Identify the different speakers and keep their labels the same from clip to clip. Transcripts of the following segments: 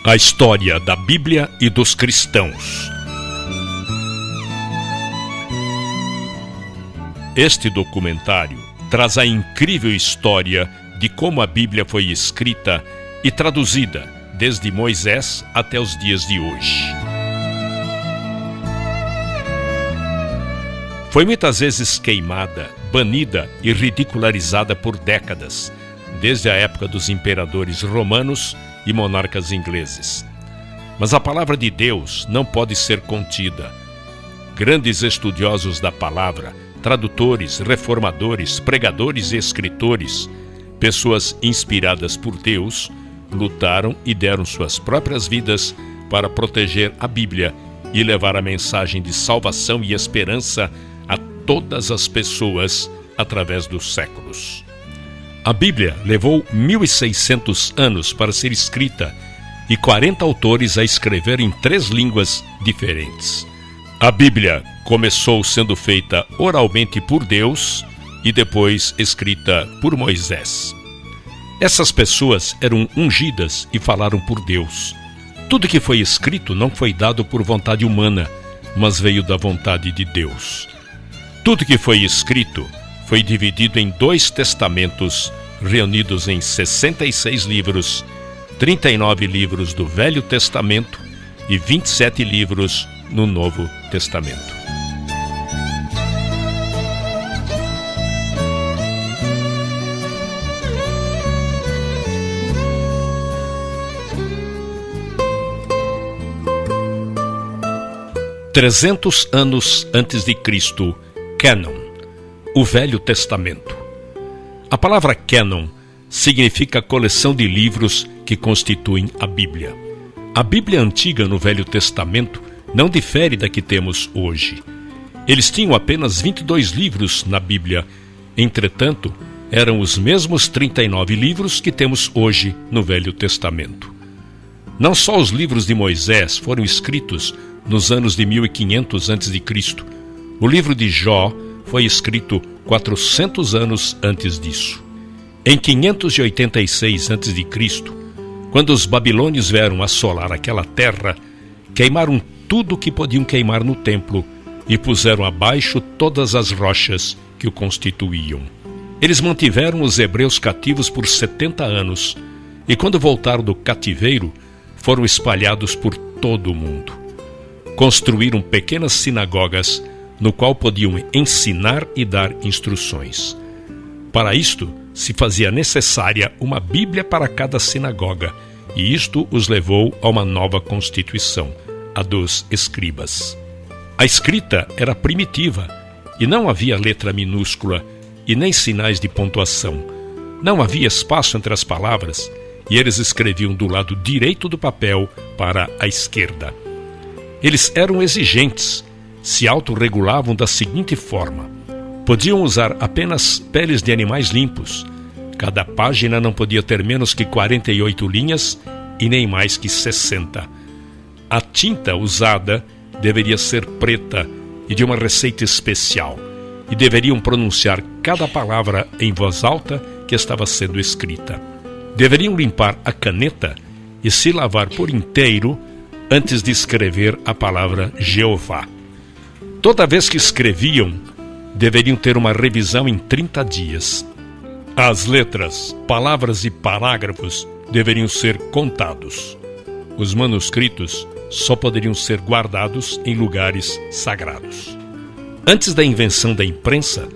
Speaker 1: A história da Bíblia e dos cristãos. Este documentário traz a incrível história de como a Bíblia foi escrita e traduzida desde Moisés até os dias de hoje. Foi muitas vezes queimada, banida e ridicularizada por décadas, desde a época dos imperadores romanos e monarcas ingleses. Mas a palavra de Deus não pode ser contida. Grandes estudiosos da palavra, tradutores, reformadores, pregadores e escritores, pessoas inspiradas por Deus, lutaram e deram suas próprias vidas para proteger a Bíblia e levar a mensagem de salvação e esperança a todas as pessoas através dos séculos. A Bíblia levou 1.600 anos para ser escrita e 40 autores a escrever em 3 línguas diferentes. A Bíblia começou sendo feita oralmente por Deus e depois escrita por Moisés. Essas pessoas eram ungidas e falaram por Deus. Tudo que foi escrito não foi dado por vontade humana, mas veio da vontade de Deus. Tudo que foi escrito foi dividido em 2 testamentos, reunidos em 66 livros, 39 livros do Velho Testamento e 27 livros no Novo Testamento. "300 anos antes de Cristo, Cânon, o Velho Testamento. A palavra cânon significa coleção de livros que constituem a Bíblia. A Bíblia antiga no Velho Testamento não difere da que temos hoje. Eles tinham apenas 22 livros na Bíblia, entretanto, eram os mesmos 39 livros que temos hoje no Velho Testamento. Não só os livros de Moisés foram escritos nos anos de 1500 a.C., o livro de Jó foi escrito 400 anos antes disso. Em 586 a.C., quando os babilônios vieram assolar aquela terra, queimaram tudo o que podiam queimar no templo e puseram abaixo todas as rochas que o constituíam. Eles mantiveram os hebreus cativos por 70 anos e quando voltaram do cativeiro, foram espalhados por todo o mundo. Construíram pequenas sinagogas no qual podiam ensinar e dar instruções. Para isto, se fazia necessária uma Bíblia para cada sinagoga, e isto os levou a uma nova constituição, a dos escribas. A escrita era primitiva, e não havia letra minúscula, e nem sinais de pontuação. Não havia espaço entre as palavras, e eles escreviam do lado direito do papel para a esquerda. Eles eram exigentes, se autorregulavam da seguinte forma: podiam usar apenas peles de animais limpos. Cada página não podia ter menos que 48 linhas e nem mais que 60. A tinta usada deveria ser preta e de uma receita especial, e deveriam pronunciar cada palavra em voz alta que estava sendo escrita. Deveriam limpar a caneta e se lavar por inteiro antes de escrever a palavra Jeová. Toda vez que escreviam, deveriam ter uma revisão em 30 dias. As letras, palavras e parágrafos deveriam ser contados. Os manuscritos só poderiam ser guardados em lugares sagrados. Antes da invenção da imprensa,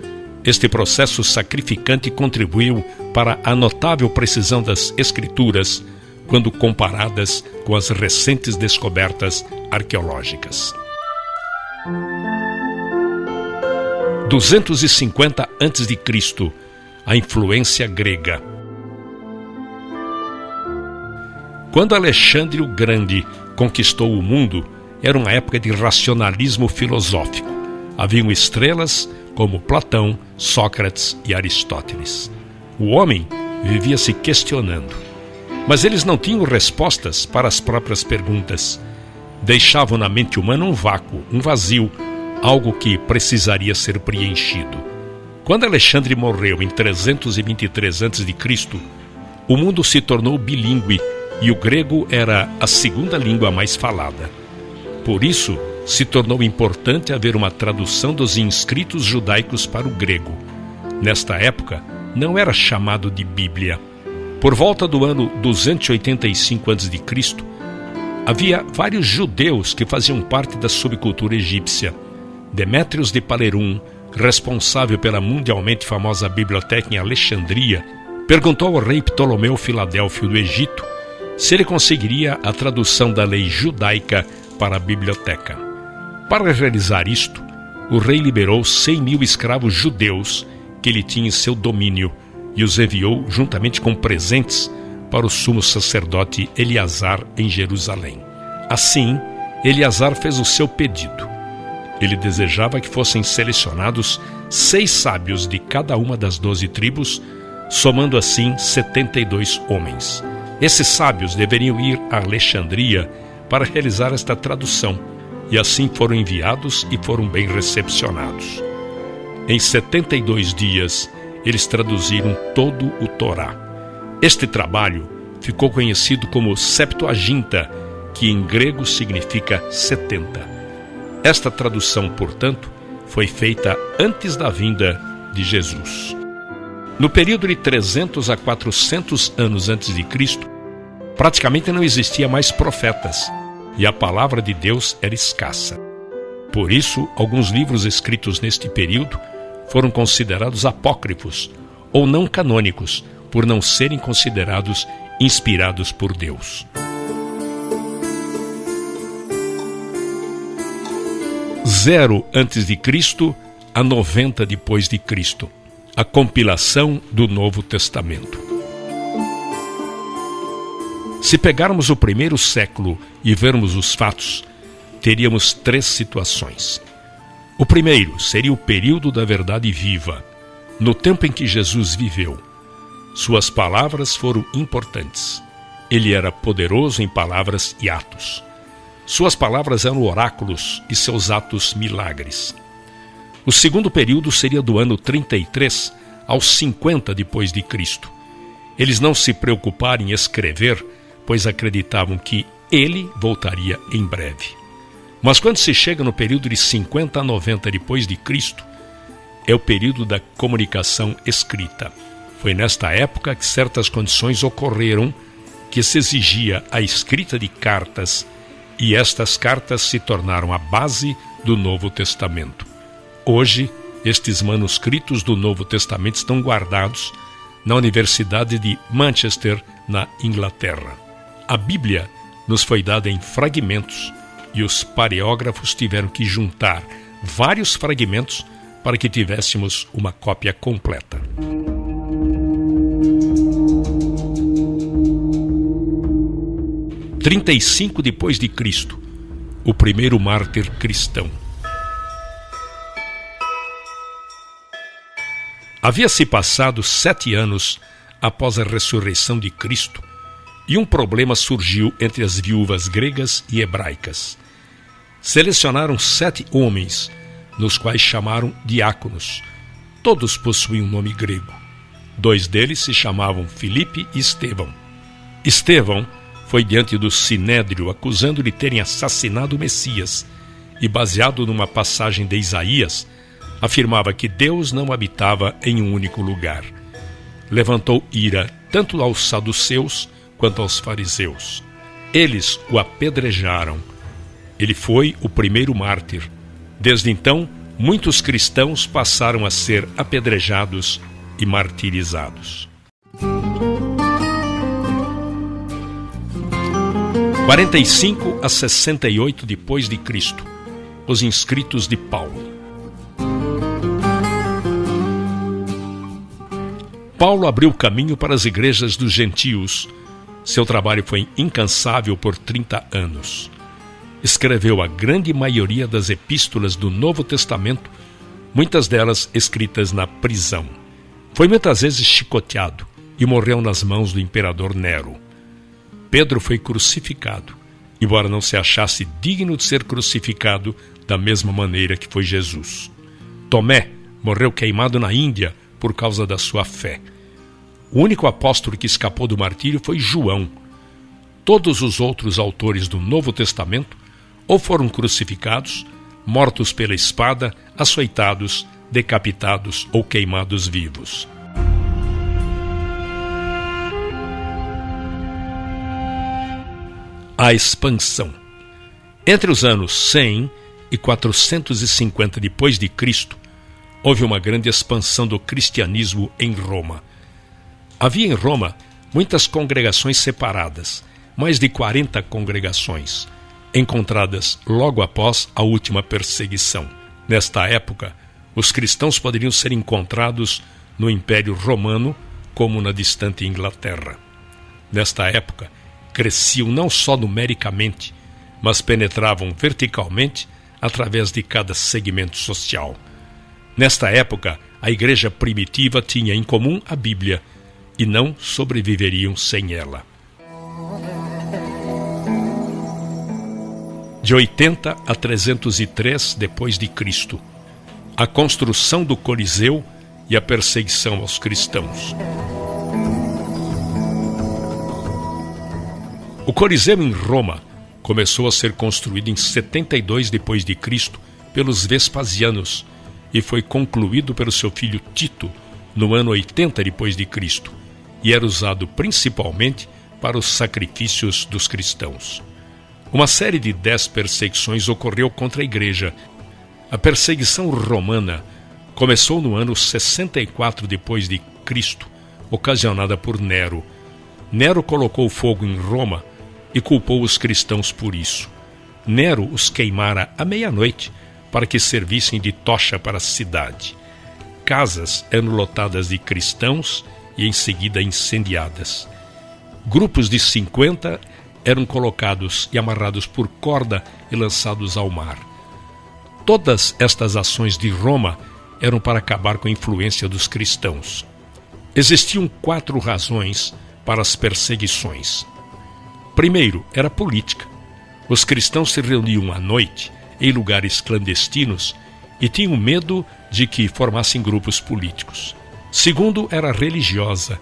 Speaker 1: este processo sacrificante contribuiu para a notável precisão das escrituras quando comparadas com as recentes descobertas arqueológicas. 250 a.C., a influência grega. Quando Alexandre o Grande conquistou o mundo, era uma época de racionalismo filosófico. Haviam estrelas como Platão, Sócrates e Aristóteles. O homem vivia se questionando, mas eles não tinham respostas para as próprias perguntas. Deixavam na mente humana um vácuo, um vazio, algo que precisaria ser preenchido. Quando Alexandre morreu em 323 a.C., o mundo se tornou bilíngue e o grego era a segunda língua mais falada. Por isso, se tornou importante haver uma tradução dos inscritos judaicos para o grego. Nesta época, não era chamado de Bíblia. Por volta do ano 285 a.C., havia vários judeus que faziam parte da subcultura egípcia. Demétrios de Palerum, responsável pela mundialmente famosa biblioteca em Alexandria, perguntou ao rei Ptolomeu Filadélfio do Egito se ele conseguiria a tradução da lei judaica para a biblioteca. Para realizar isto, o rei liberou 100.000 escravos judeus que ele tinha em seu domínio e os enviou juntamente com presentes para o sumo sacerdote Eleazar em Jerusalém. Assim, Eleazar fez o seu pedido. Ele desejava que fossem selecionados 6 sábios de cada uma das 12 tribos, somando assim 72 homens. Esses sábios deveriam ir a Alexandria para realizar esta tradução, e assim foram enviados e foram bem recepcionados. Em 72 dias, eles traduziram todo o Torá. Este trabalho ficou conhecido como Septuaginta, que em grego significa 70. Esta tradução, portanto, foi feita antes da vinda de Jesus. No período de 300 a 400 anos antes de Cristo, praticamente não existia mais profetas, e a palavra de Deus era escassa. Por isso, alguns livros escritos neste período foram considerados apócrifos ou não canônicos, por não serem considerados inspirados por Deus. 0 antes de Cristo a 90 depois de Cristo. A compilação do Novo Testamento. Se pegarmos o primeiro século e vermos os fatos, teríamos 3 situações. O primeiro seria o período da verdade viva, no tempo em que Jesus viveu. Suas palavras foram importantes. Ele era poderoso em palavras e atos. Suas palavras eram oráculos e seus atos milagres. O segundo período seria do ano 33 aos 50 depois de Cristo. Eles não se preocuparam em escrever, pois acreditavam que ele voltaria em breve. Mas quando se chega no período de 50 a 90 depois de Cristo, é o período da comunicação escrita. Foi nesta época que certas condições ocorreram que se exigia a escrita de cartas, e estas cartas se tornaram a base do Novo Testamento. Hoje, estes manuscritos do Novo Testamento estão guardados na Universidade de Manchester, na Inglaterra. A Bíblia nos foi dada em fragmentos e os paleógrafos tiveram que juntar vários fragmentos para que tivéssemos uma cópia completa. Em 35 depois de Cristo, o primeiro mártir cristão. Havia-se passado 7 anos após a ressurreição de Cristo e um problema surgiu entre as viúvas gregas e hebraicas. Selecionaram 7 homens, nos quais chamaram diáconos. Todos possuíam um nome grego. 2 deles se chamavam Filipe e Estevão. Estevão foi diante do Sinédrio acusando de terem assassinado o Messias e, baseado numa passagem de Isaías, afirmava que Deus não habitava em um único lugar. Levantou ira tanto aos saduceus quanto aos fariseus. Eles o apedrejaram. Ele foi o primeiro mártir. Desde então, muitos cristãos passaram a ser apedrejados e martirizados. 45 a 68 depois de Cristo. Os inscritos de Paulo. Paulo abriu caminho para as igrejas dos gentios. Seu trabalho foi incansável por 30 anos. Escreveu a grande maioria das epístolas do Novo Testamento, muitas delas escritas na prisão. Foi muitas vezes chicoteado e morreu nas mãos do imperador Nero. Pedro foi crucificado, embora não se achasse digno de ser crucificado da mesma maneira que foi Jesus. Tomé morreu queimado na Índia por causa da sua fé. O único apóstolo que escapou do martírio foi João. Todos os outros autores do Novo Testamento ou foram crucificados, mortos pela espada, açoitados, decapitados ou queimados vivos. A expansão. Entre os anos 100 e 450 depois de Cristo, houve uma grande expansão do cristianismo em Roma. Havia em Roma muitas congregações separadas, mais de 40 congregações, encontradas logo após a última perseguição. Nesta época, os cristãos poderiam ser encontrados no Império Romano como na distante Inglaterra. Nesta época, cresciam não só numericamente, mas penetravam verticalmente através de cada segmento social. Nesta época, a igreja primitiva tinha em comum a Bíblia e não sobreviveriam sem ela. De 80 a 303 depois de Cristo, a construção do Coliseu e a perseguição aos cristãos. O Coliseu em Roma começou a ser construído em 72 depois de Cristo pelos Vespasianos e foi concluído pelo seu filho Tito no ano 80 depois de Cristo e era usado principalmente para os sacrifícios dos cristãos. Uma série de 10 perseguições ocorreu contra a igreja. A perseguição romana começou no ano 64 depois de Cristo, ocasionada por Nero. Nero colocou fogo em Roma e culpou os cristãos por isso. Nero os queimara à meia-noite para que servissem de tocha para a cidade. Casas eram lotadas de cristãos e em seguida incendiadas. Grupos de 50 eram colocados e amarrados por corda e lançados ao mar. Todas estas ações de Roma eram para acabar com a influência dos cristãos. Existiam 4 razões para as perseguições. Primeiro, era política. Os cristãos se reuniam à noite em lugares clandestinos e tinham medo de que formassem grupos políticos. Segundo, era religiosa.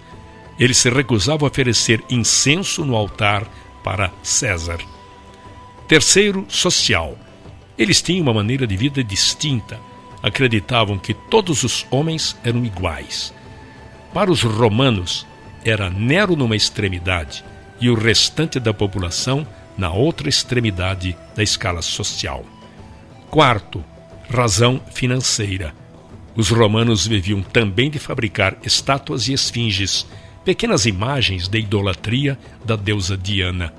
Speaker 1: Eles se recusavam a oferecer incenso no altar para César. Terceiro, social. Eles tinham uma maneira de vida distinta. Acreditavam que todos os homens eram iguais. Para os romanos, era Nero numa extremidade e o restante da população na outra extremidade da escala social. Quarto, razão financeira. Os romanos viviam também de fabricar estátuas e esfinges, pequenas imagens de idolatria da deusa Diana.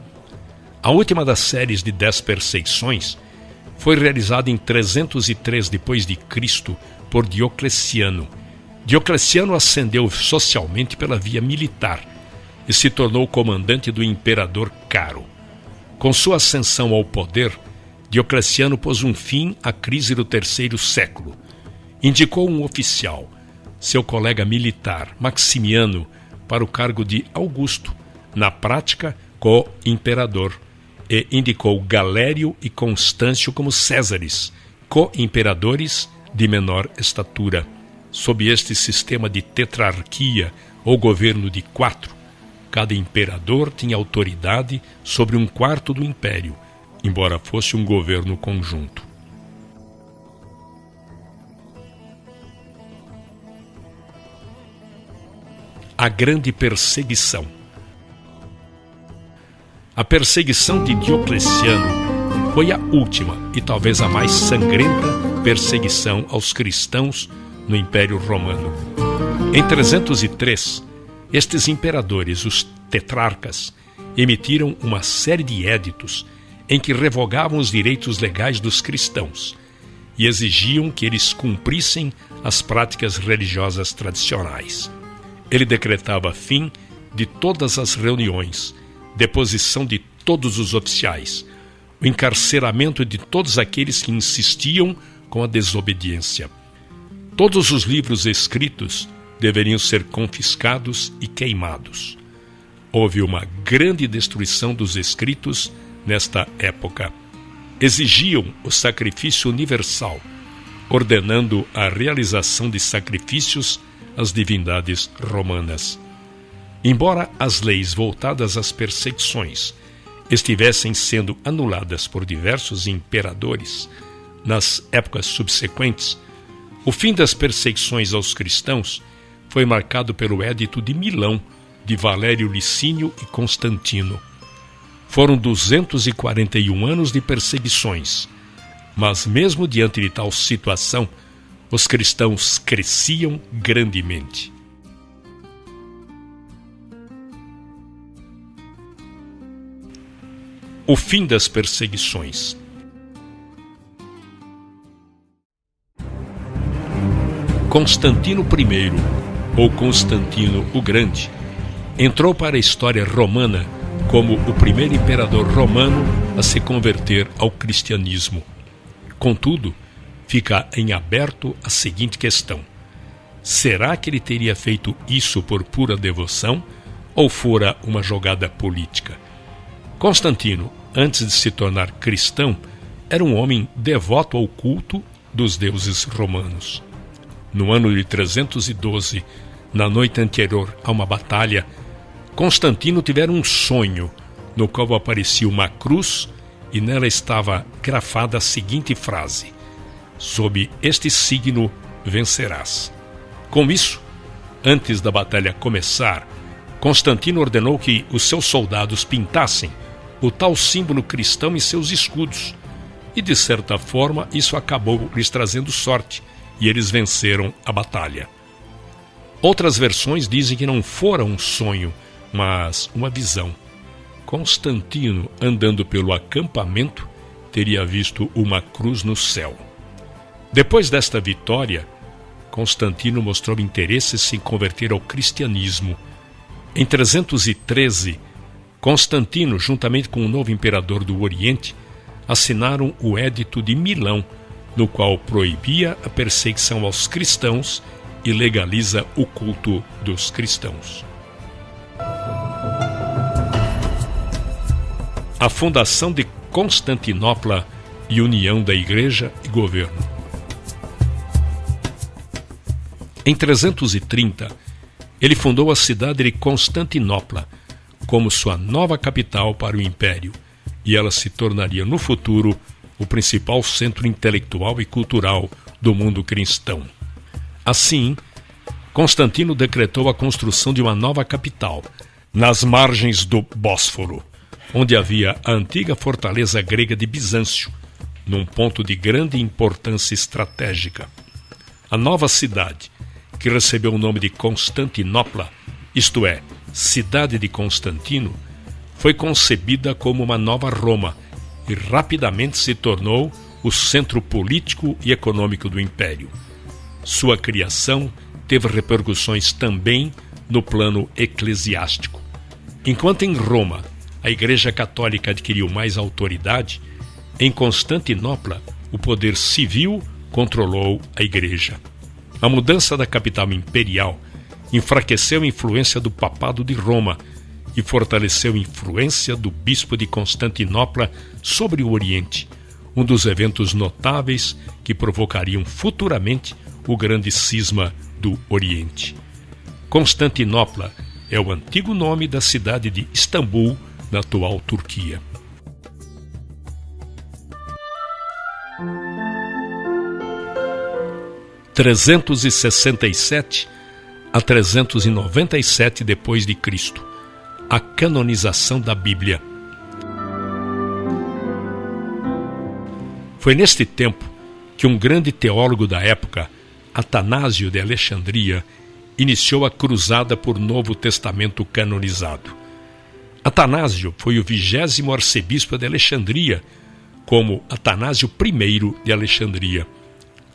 Speaker 1: A última das séries de 10 perseguições foi realizada em 303 depois de Cristo por Diocleciano. Diocleciano ascendeu socialmente pela via militar e se tornou comandante do imperador Caro. Com sua ascensão ao poder, Diocleciano pôs um fim à crise do terceiro século. Indicou um oficial, seu colega militar, Maximiano, para o cargo de Augusto, na prática, co-imperador, e indicou Galério e Constâncio como Césares, co-imperadores de menor estatura. Sob este sistema de tetrarquia, ou governo de 4, cada imperador tinha autoridade sobre 1/4 do império, embora fosse um governo conjunto. A grande perseguição. A perseguição de Diocleciano foi a última e talvez a mais sangrenta perseguição aos cristãos no Império Romano. Em 303, estes imperadores, os tetrarcas, emitiram uma série de éditos em que revogavam os direitos legais dos cristãos e exigiam que eles cumprissem as práticas religiosas tradicionais. Ele decretava fim de todas as reuniões, deposição de todos os oficiais, o encarceramento de todos aqueles que insistiam com a desobediência. Todos os livros escritos deveriam ser confiscados e queimados. Houve uma grande destruição dos escritos nesta época. Exigiam o sacrifício universal, ordenando a realização de sacrifícios às divindades romanas. Embora as leis voltadas às perseguições estivessem sendo anuladas por diversos imperadores nas épocas subsequentes, o fim das perseguições aos cristãos foi marcado pelo Édito de Milão de Valério Licínio e Constantino. Foram 241 anos de perseguições, mas mesmo diante de tal situação, os cristãos cresciam grandemente. O fim das perseguições. Constantino I, ou Constantino o Grande, entrou para a história romana como o primeiro imperador romano a se converter ao cristianismo. Contudo, fica em aberto a seguinte questão: será que ele teria feito isso por pura devoção ou fora uma jogada política? Constantino, antes de se tornar cristão, era um homem devoto ao culto dos deuses romanos. No ano de 312, na noite anterior a uma batalha, Constantino tivera um sonho no qual aparecia uma cruz e nela estava grafada a seguinte frase: sob este signo vencerás. Com isso, antes da batalha começar, Constantino ordenou que os seus soldados pintassem o tal símbolo cristão em seus escudos, e de certa forma isso acabou lhes trazendo sorte, e eles venceram a batalha. Outras versões dizem que não fora um sonho, mas uma visão. Constantino, andando pelo acampamento, teria visto uma cruz no céu. Depois desta vitória, Constantino mostrou interesse em se converter ao cristianismo. Em 313, Constantino, juntamente com o novo imperador do Oriente, assinaram o Édito de Milão, no qual proibia a perseguição aos cristãos e legaliza o culto dos cristãos. A fundação de Constantinopla e união da Igreja e governo. Em 330, ele fundou a cidade de Constantinopla como sua nova capital para o Império, e ela se tornaria no futuro o principal centro intelectual e cultural do mundo cristão. Assim, Constantino decretou a construção de uma nova capital, nas margens do Bósforo, onde havia a antiga fortaleza grega de Bizâncio, num ponto de grande importância estratégica. A nova cidade, que recebeu o nome de Constantinopla, isto é, Cidade de Constantino, foi concebida como uma nova Roma e rapidamente se tornou o centro político e econômico do Império. Sua criação teve repercussões também no plano eclesiástico. Enquanto em Roma a Igreja Católica adquiriu mais autoridade, em Constantinopla o poder civil controlou a Igreja. A mudança da capital imperial enfraqueceu a influência do Papado de Roma e fortaleceu a influência do Bispo de Constantinopla sobre o Oriente, um dos eventos notáveis que provocariam futuramente o grande cisma do Oriente. Constantinopla é o antigo nome da cidade de Istambul, na atual Turquia. – 367 a 397 depois de Cristo, a canonização da Bíblia. Foi neste tempo que um grande teólogo da época, Atanásio de Alexandria, iniciou a cruzada por Novo Testamento canonizado. Atanásio foi o 20º arcebispo de Alexandria, como Atanásio I de Alexandria.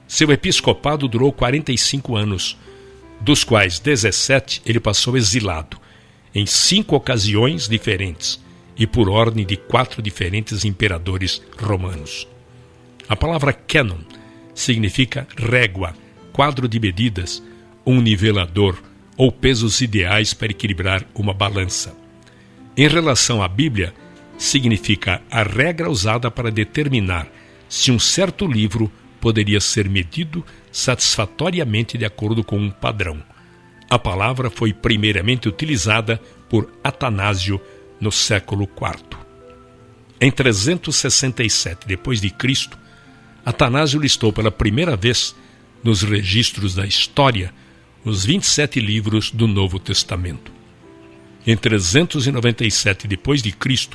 Speaker 1: Seu episcopado durou 45 anos, dos quais 17 ele passou exilado, em 5 ocasiões diferentes e por ordem de 4 diferentes imperadores romanos. A palavra cânon significa régua, quadro de medidas, um nivelador ou pesos ideais para equilibrar uma balança. Em relação à Bíblia, significa a regra usada para determinar se um certo livro poderia ser medido satisfatoriamente de acordo com um padrão. A palavra foi primeiramente utilizada por Atanásio no século IV. Em 367 d.C., Atanásio listou pela primeira vez nos registros da história os 27 livros do Novo Testamento. Em 397 d.C.,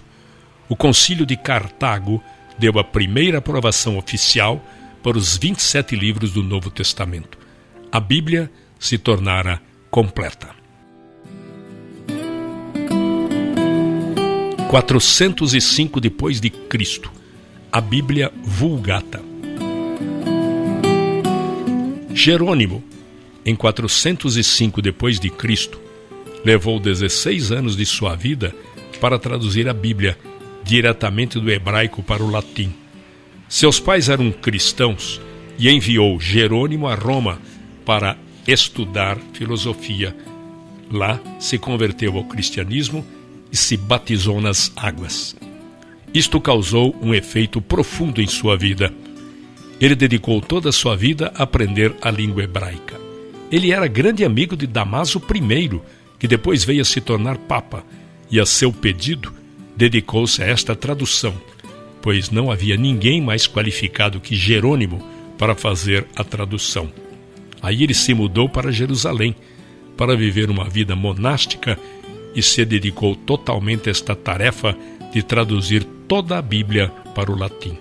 Speaker 1: o Concílio de Cartago deu a primeira aprovação oficial para os 27 livros do Novo Testamento. A Bíblia se tornara completa. 405 d.C., a Bíblia Vulgata. Jerônimo, em 405 d.C., levou 16 anos de sua vida para traduzir a Bíblia diretamente do hebraico para o latim. Seus pais eram cristãos e enviou Jerônimo a Roma para estudar filosofia. Lá se converteu ao cristianismo e se batizou nas águas. Isto causou um efeito profundo em sua vida. Ele dedicou toda a sua vida a aprender a língua hebraica. Ele era grande amigo de Damaso I, que depois veio a se tornar papa, e a seu pedido dedicou-se a esta tradução, pois não havia ninguém mais qualificado que Jerônimo para fazer a tradução. Aí ele se mudou para Jerusalém para viver uma vida monástica e se dedicou totalmente a esta tarefa de traduzir toda a Bíblia para o latim.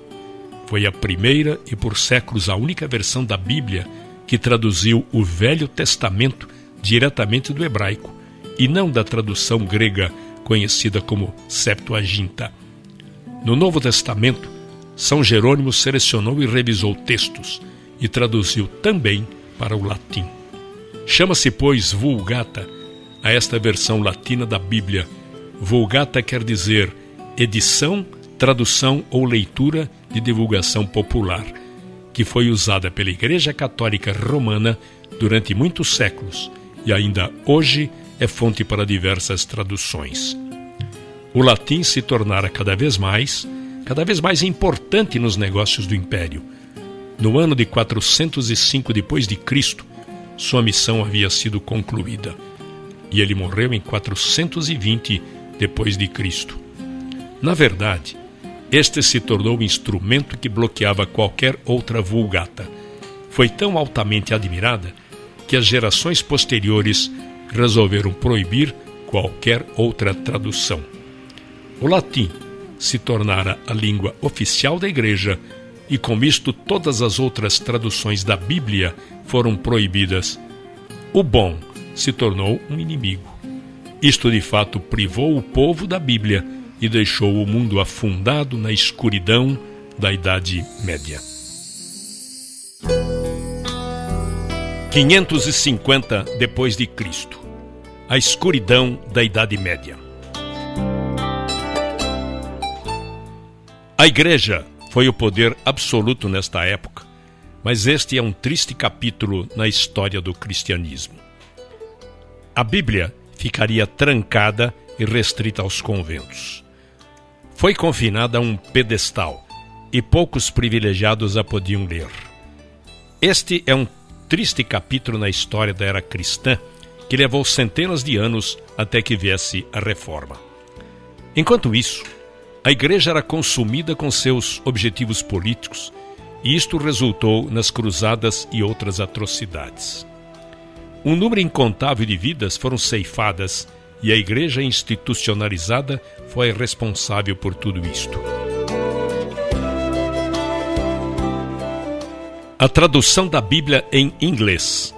Speaker 1: Foi a primeira e por séculos a única versão da Bíblia que traduziu o Velho Testamento diretamente do hebraico e não da tradução grega conhecida como Septuaginta. No Novo Testamento, São Jerônimo selecionou e revisou textos e traduziu também para o latim. Chama-se, pois, Vulgata a esta versão latina da Bíblia. Vulgata quer dizer edição, tradução ou leitura de divulgação popular, que foi usada pela Igreja Católica Romana durante muitos séculos e ainda hoje é fonte para diversas traduções. O latim se tornara cada vez mais importante nos negócios do Império. No ano de 405 d.C., sua missão havia sido concluída e ele morreu em 420 d.C. Na verdade, este se tornou um instrumento que bloqueava qualquer outra vulgata. Foi tão altamente admirada que as gerações posteriores resolveram proibir qualquer outra tradução. O latim se tornara a língua oficial da Igreja e com isto todas as outras traduções da Bíblia foram proibidas. O bom se tornou um inimigo. Isto de fato privou o povo da Bíblia e deixou o mundo afundado na escuridão da Idade Média. 550 d.C., a escuridão da Idade Média. A Igreja foi o poder absoluto nesta época, mas este é um triste capítulo na história do cristianismo. A Bíblia ficaria trancada e restrita aos conventos. Foi confinada a um pedestal e poucos privilegiados a podiam ler. Este é um triste capítulo na história da era cristã que levou centenas de anos até que viesse a Reforma. Enquanto isso, a Igreja era consumida com seus objetivos políticos e isto resultou nas cruzadas e outras atrocidades. Um número incontável de vidas foram ceifadas e a Igreja institucionalizada foi responsável por tudo isto. A tradução da Bíblia em inglês,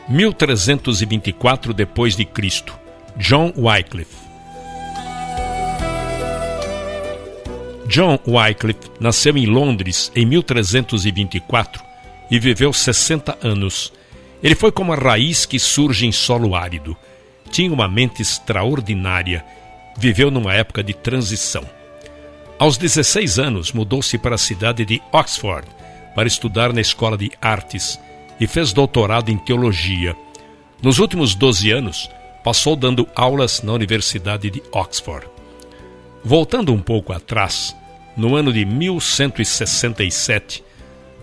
Speaker 1: 1324 d.C., John Wycliffe. John Wycliffe nasceu em Londres em 1324 e viveu 60 anos. Ele foi como a raiz que surge em solo árido. Tinha uma mente extraordinária. Viveu numa época de transição. Aos 16 anos, mudou-se para a cidade de Oxford para estudar na Escola de Artes e fez doutorado em teologia. Nos últimos 12 anos, passou dando aulas na Universidade de Oxford. Voltando um pouco atrás, no ano de 1167,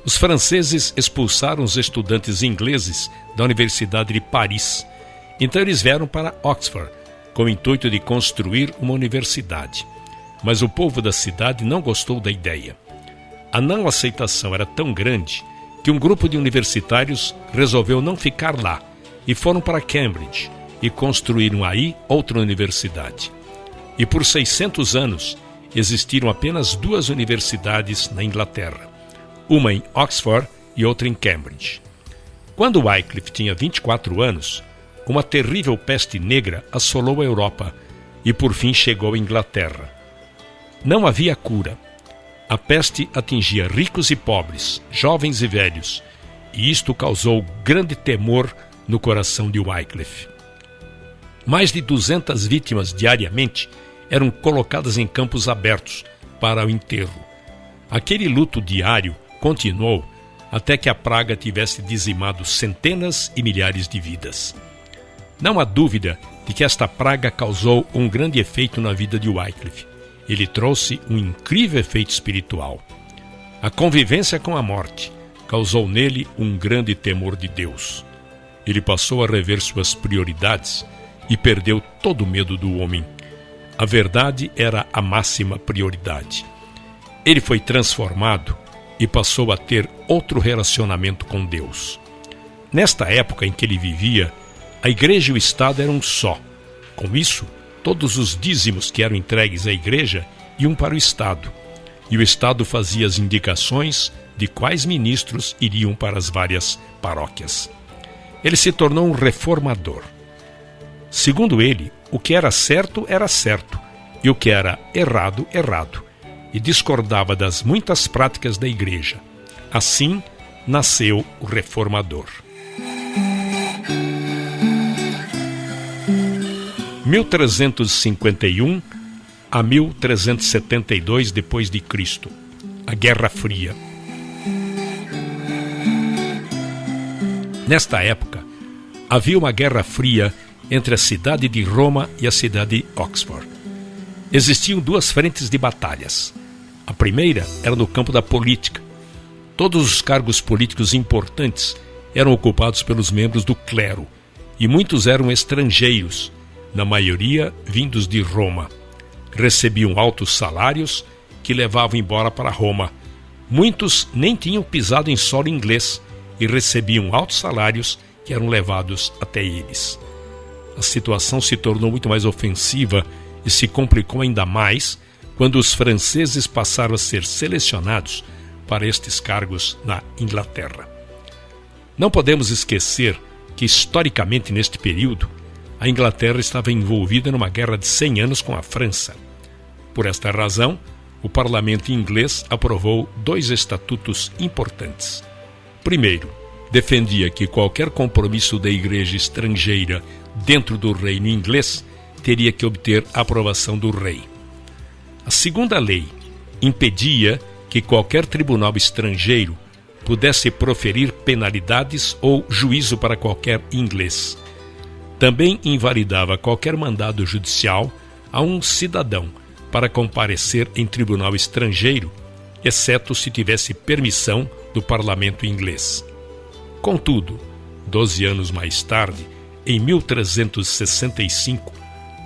Speaker 1: os franceses expulsaram os estudantes ingleses da Universidade de Paris. Então eles vieram para Oxford, com o intuito de construir uma universidade. mas o povo da cidade não gostou da ideia. A não aceitação era tão grande que um grupo de universitários resolveu não ficar lá e foram para Cambridge e construíram aí outra universidade. E por 600 anos existiram apenas 2 universidades na Inglaterra, uma em Oxford e outra em Cambridge. Quando Wycliffe tinha 24 anos, uma terrível peste negra assolou a Europa e por fim chegou à Inglaterra. Não havia cura. A peste atingia ricos e pobres, jovens e velhos, e isto causou grande temor no coração de Wycliffe. Mais de 200 vítimas diariamente eram colocadas em campos abertos para o enterro. Aquele luto diário continuou até que a praga tivesse dizimado centenas e milhares de vidas. Não há dúvida de que esta praga causou um grande efeito na vida de Wycliffe. Ele trouxe um incrível efeito espiritual. A convivência com a morte causou nele um grande temor de Deus. Ele passou a rever suas prioridades e perdeu todo o medo do homem. A verdade era a máxima prioridade. Ele foi transformado e passou a ter outro relacionamento com Deus. Nesta época em que ele vivia, a igreja e o Estado eram um só. Com isso, todos os dízimos que eram entregues à igreja iam para o Estado, e o Estado fazia as indicações de quais ministros iriam para as várias paróquias. Ele se tornou um reformador. Segundo ele, o que era certo, e o que era errado, errado, e discordava das muitas práticas da igreja. Assim, nasceu o reformador. 1351 a 1372 depois de Cristo, a Guerra Fria. Nesta época, havia uma guerra fria entre a cidade de Roma e a cidade de Oxford. Existiam 2 frentes de batalhas. A primeira era no campo da política. Todos os cargos políticos importantes eram ocupados pelos membros do clero, e muitos eram estrangeiros, na maioria vindos de Roma. Recebiam altos salários que levavam embora para Roma. Muitos nem tinham pisado em solo inglês e recebiam altos salários que eram levados até eles. A situação se tornou muito mais ofensiva e se complicou ainda mais quando os franceses passaram a ser selecionados para estes cargos na Inglaterra. Não podemos esquecer que, historicamente, neste período, a Inglaterra estava envolvida numa guerra de 100 anos com a França. Por esta razão, o parlamento inglês aprovou 2 estatutos importantes. Primeiro, defendia que qualquer compromisso da igreja estrangeira dentro do reino inglês teria que obter a aprovação do rei. A segunda lei impedia que qualquer tribunal estrangeiro pudesse proferir penalidades ou juízo para qualquer inglês. Também invalidava qualquer mandado judicial a um cidadão para comparecer em tribunal estrangeiro, exceto se tivesse permissão do parlamento inglês. Contudo, 12 anos mais tarde, em 1365,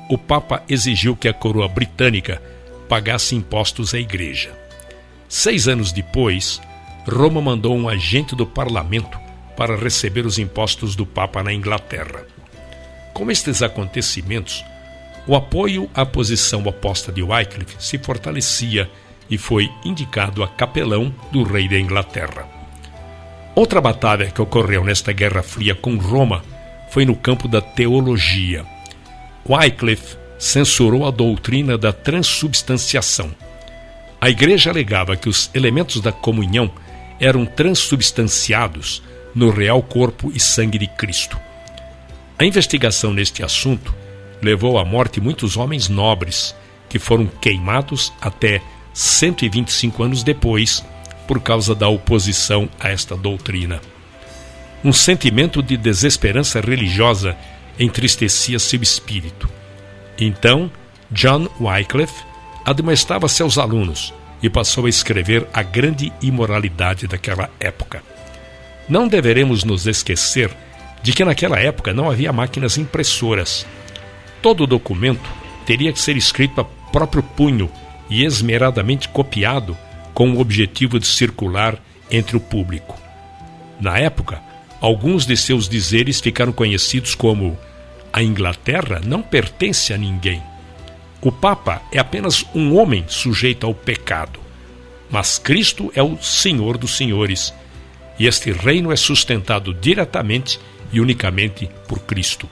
Speaker 1: o Papa exigiu que a coroa britânica pagasse impostos à igreja. 6 anos depois, Roma mandou um agente do parlamento para receber os impostos do Papa na Inglaterra. Com estes acontecimentos, o apoio à posição oposta de Wycliffe se fortalecia e foi indicado a capelão do rei da Inglaterra. Outra batalha que ocorreu nesta Guerra Fria com Roma foi no campo da teologia. Wycliffe censurou a doutrina da transubstanciação. A igreja alegava que os elementos da comunhão eram transubstanciados no real corpo e sangue de Cristo. A investigação neste assunto levou à morte muitos homens nobres, que foram queimados até 125 anos depois, por causa da oposição a esta doutrina. Um sentimento de desesperança religiosa entristecia seu espírito. Então, John Wycliffe admoestava seus alunos e passou a escrever a grande imoralidade daquela época. Não deveremos nos esquecer de que naquela época não havia máquinas impressoras. Todo documento teria que ser escrito a próprio punho e esmeradamente copiado com o objetivo de circular entre o público. Na época, alguns de seus dizeres ficaram conhecidos como: a Inglaterra não pertence a ninguém. O Papa é apenas um homem sujeito ao pecado. Mas Cristo é o Senhor dos senhores, e este reino é sustentado diretamente e unicamente por Cristo.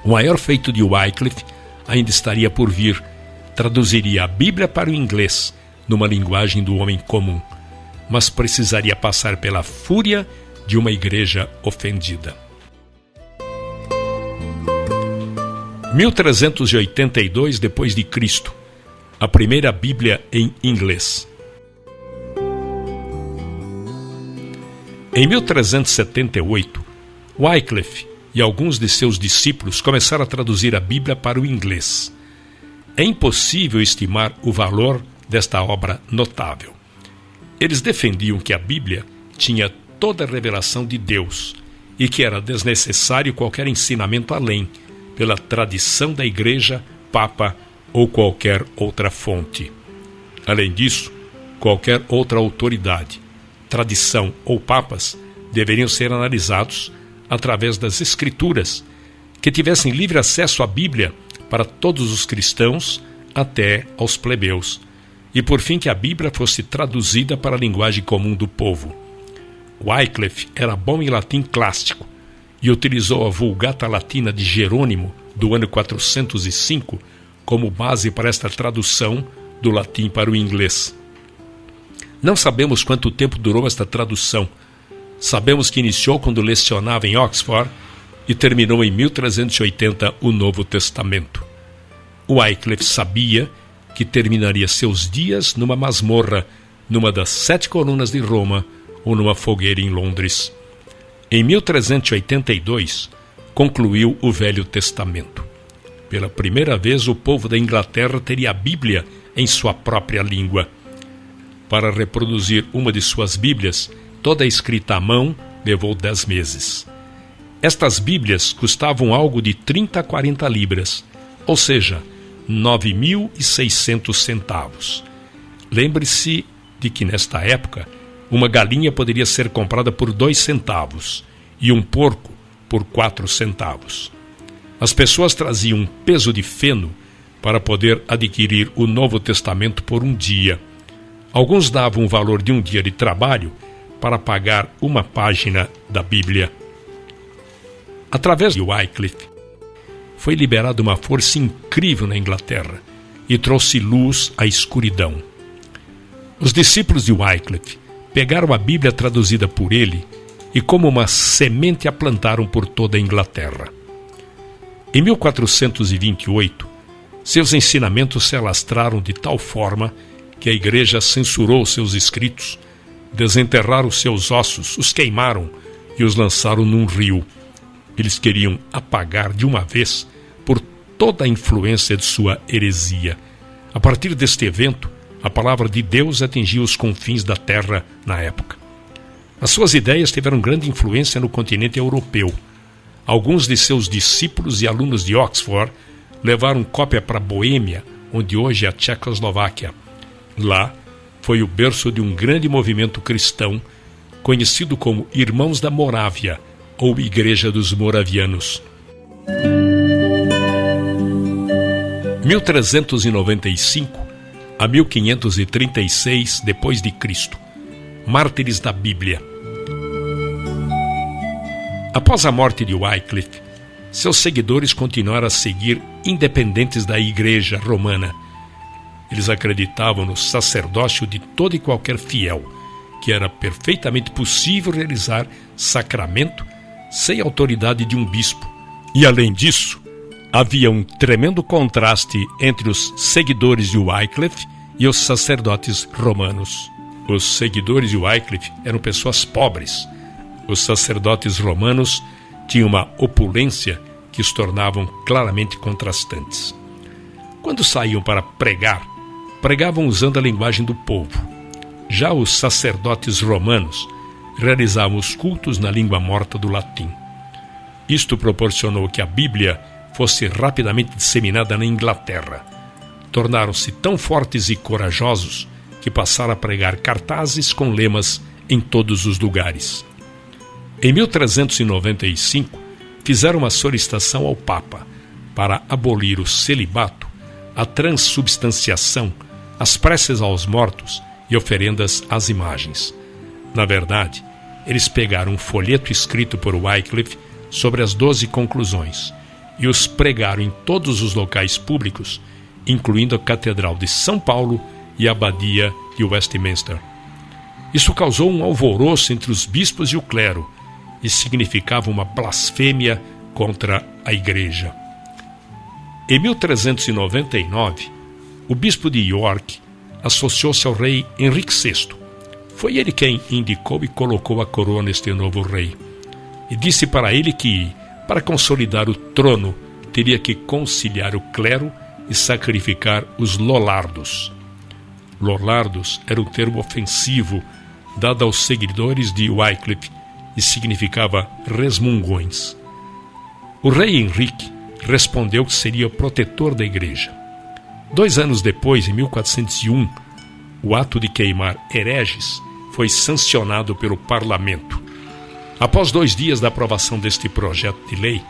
Speaker 1: O maior feito de Wycliffe ainda estaria por vir. Traduziria a Bíblia para o inglês, numa linguagem do homem comum, mas precisaria passar pela fúria de uma igreja ofendida. 1382 depois de Cristo, a primeira Bíblia em inglês. Em 1378, Wycliffe e alguns de seus discípulos começaram a traduzir a Bíblia para o inglês. É impossível estimar o valor desta obra notável. Eles defendiam que a Bíblia tinha toda a revelação de Deus e que era desnecessário qualquer ensinamento além, pela tradição da Igreja, Papa ou qualquer outra fonte. Além disso, qualquer outra autoridade, tradição ou papas deveriam ser analisados através das Escrituras, que tivessem livre acesso à Bíblia para todos os cristãos até aos plebeus, e por fim que a Bíblia fosse traduzida para a linguagem comum do povo. Wycliffe era bom em latim clássico e utilizou a Vulgata Latina de Jerônimo do ano 405 como base para esta tradução do latim para o inglês. Não sabemos quanto tempo durou esta tradução. Sabemos que iniciou quando lecionava em Oxford e terminou em 1380 o Novo Testamento. Wycliffe sabia que terminaria seus dias numa masmorra, numa das 7 colunas de Roma ou numa fogueira em Londres. Em 1382, concluiu o Velho Testamento. Pela primeira vez, o povo da Inglaterra teria a Bíblia em sua própria língua. Para reproduzir uma de suas Bíblias, toda escrita à mão, levou 10 meses. Estas Bíblias custavam algo de 30 a 40 libras, ou seja, 9.600 centavos. Lembre-se de que, nesta época, uma galinha poderia ser comprada por 2 centavos e um porco por 4 centavos. As pessoas traziam um peso de feno para poder adquirir o Novo Testamento por um dia. Alguns davam o valor de um dia de trabalho para pagar uma página da Bíblia. Através de Wycliffe, foi liberada uma força incrível na Inglaterra e trouxe luz à escuridão. Os discípulos de Wycliffe pegaram a Bíblia traduzida por ele e como uma semente a plantaram por toda a Inglaterra. Em 1428, seus ensinamentos se alastraram de tal forma que a Igreja censurou seus escritos, desenterraram seus ossos, os queimaram e os lançaram num rio. Eles queriam apagar de uma vez por toda a influência de sua heresia. A partir deste evento, a palavra de Deus atingiu os confins da terra na época. As suas ideias tiveram grande influência no continente europeu. Alguns de seus discípulos e alunos de Oxford levaram cópia para Boêmia, onde hoje é a Tchecoslováquia. Lá foi o berço de um grande movimento cristão, conhecido como Irmãos da Morávia, ou Igreja dos Moravianos. 1395 a 1536 depois de Cristo. Mártires da Bíblia. Após a morte de Wycliffe, seus seguidores continuaram a seguir independentes da Igreja Romana. Eles acreditavam no sacerdócio de todo e qualquer fiel, que era perfeitamente possível realizar sacramento sem autoridade de um bispo. E além disso, havia um tremendo contraste entre os seguidores de Wycliffe e os sacerdotes romanos. Os seguidores de Wycliffe eram pessoas pobres. Os sacerdotes romanos tinham uma opulência que os tornavam claramente contrastantes. Quando saíam para pregar, pregavam usando a linguagem do povo. Já os sacerdotes romanos realizavam os cultos na língua morta do latim. Isto proporcionou que a Bíblia fosse rapidamente disseminada na Inglaterra. tornaram-se tão fortes e corajosos que passaram a pregar cartazes com lemas em todos os lugares. Em 1395, fizeram uma solicitação ao Papa para abolir o celibato, a transubstanciação, as preces aos mortos e oferendas às imagens. Na verdade, eles pegaram um folheto escrito por Wycliffe sobre as 12 conclusões e os pregaram em todos os locais públicos, incluindo a Catedral de São Paulo e a Abadia de Westminster. Isso causou um alvoroço entre os bispos e o clero e significava uma blasfêmia contra a Igreja. Em 1399, o bispo de York associou-se ao rei Henrique VI. Foi ele quem indicou e colocou a coroa neste novo rei. E disse para ele que, para consolidar o trono, teria que conciliar o clero e sacrificar os lollardos. Lollardos era um termo ofensivo dado aos seguidores de Wycliffe e significava resmungões. O rei Henrique respondeu que seria o protetor da igreja. 2 anos depois, em 1401, o ato de queimar hereges foi sancionado pelo parlamento. Após 2 dias da aprovação deste projeto de lei,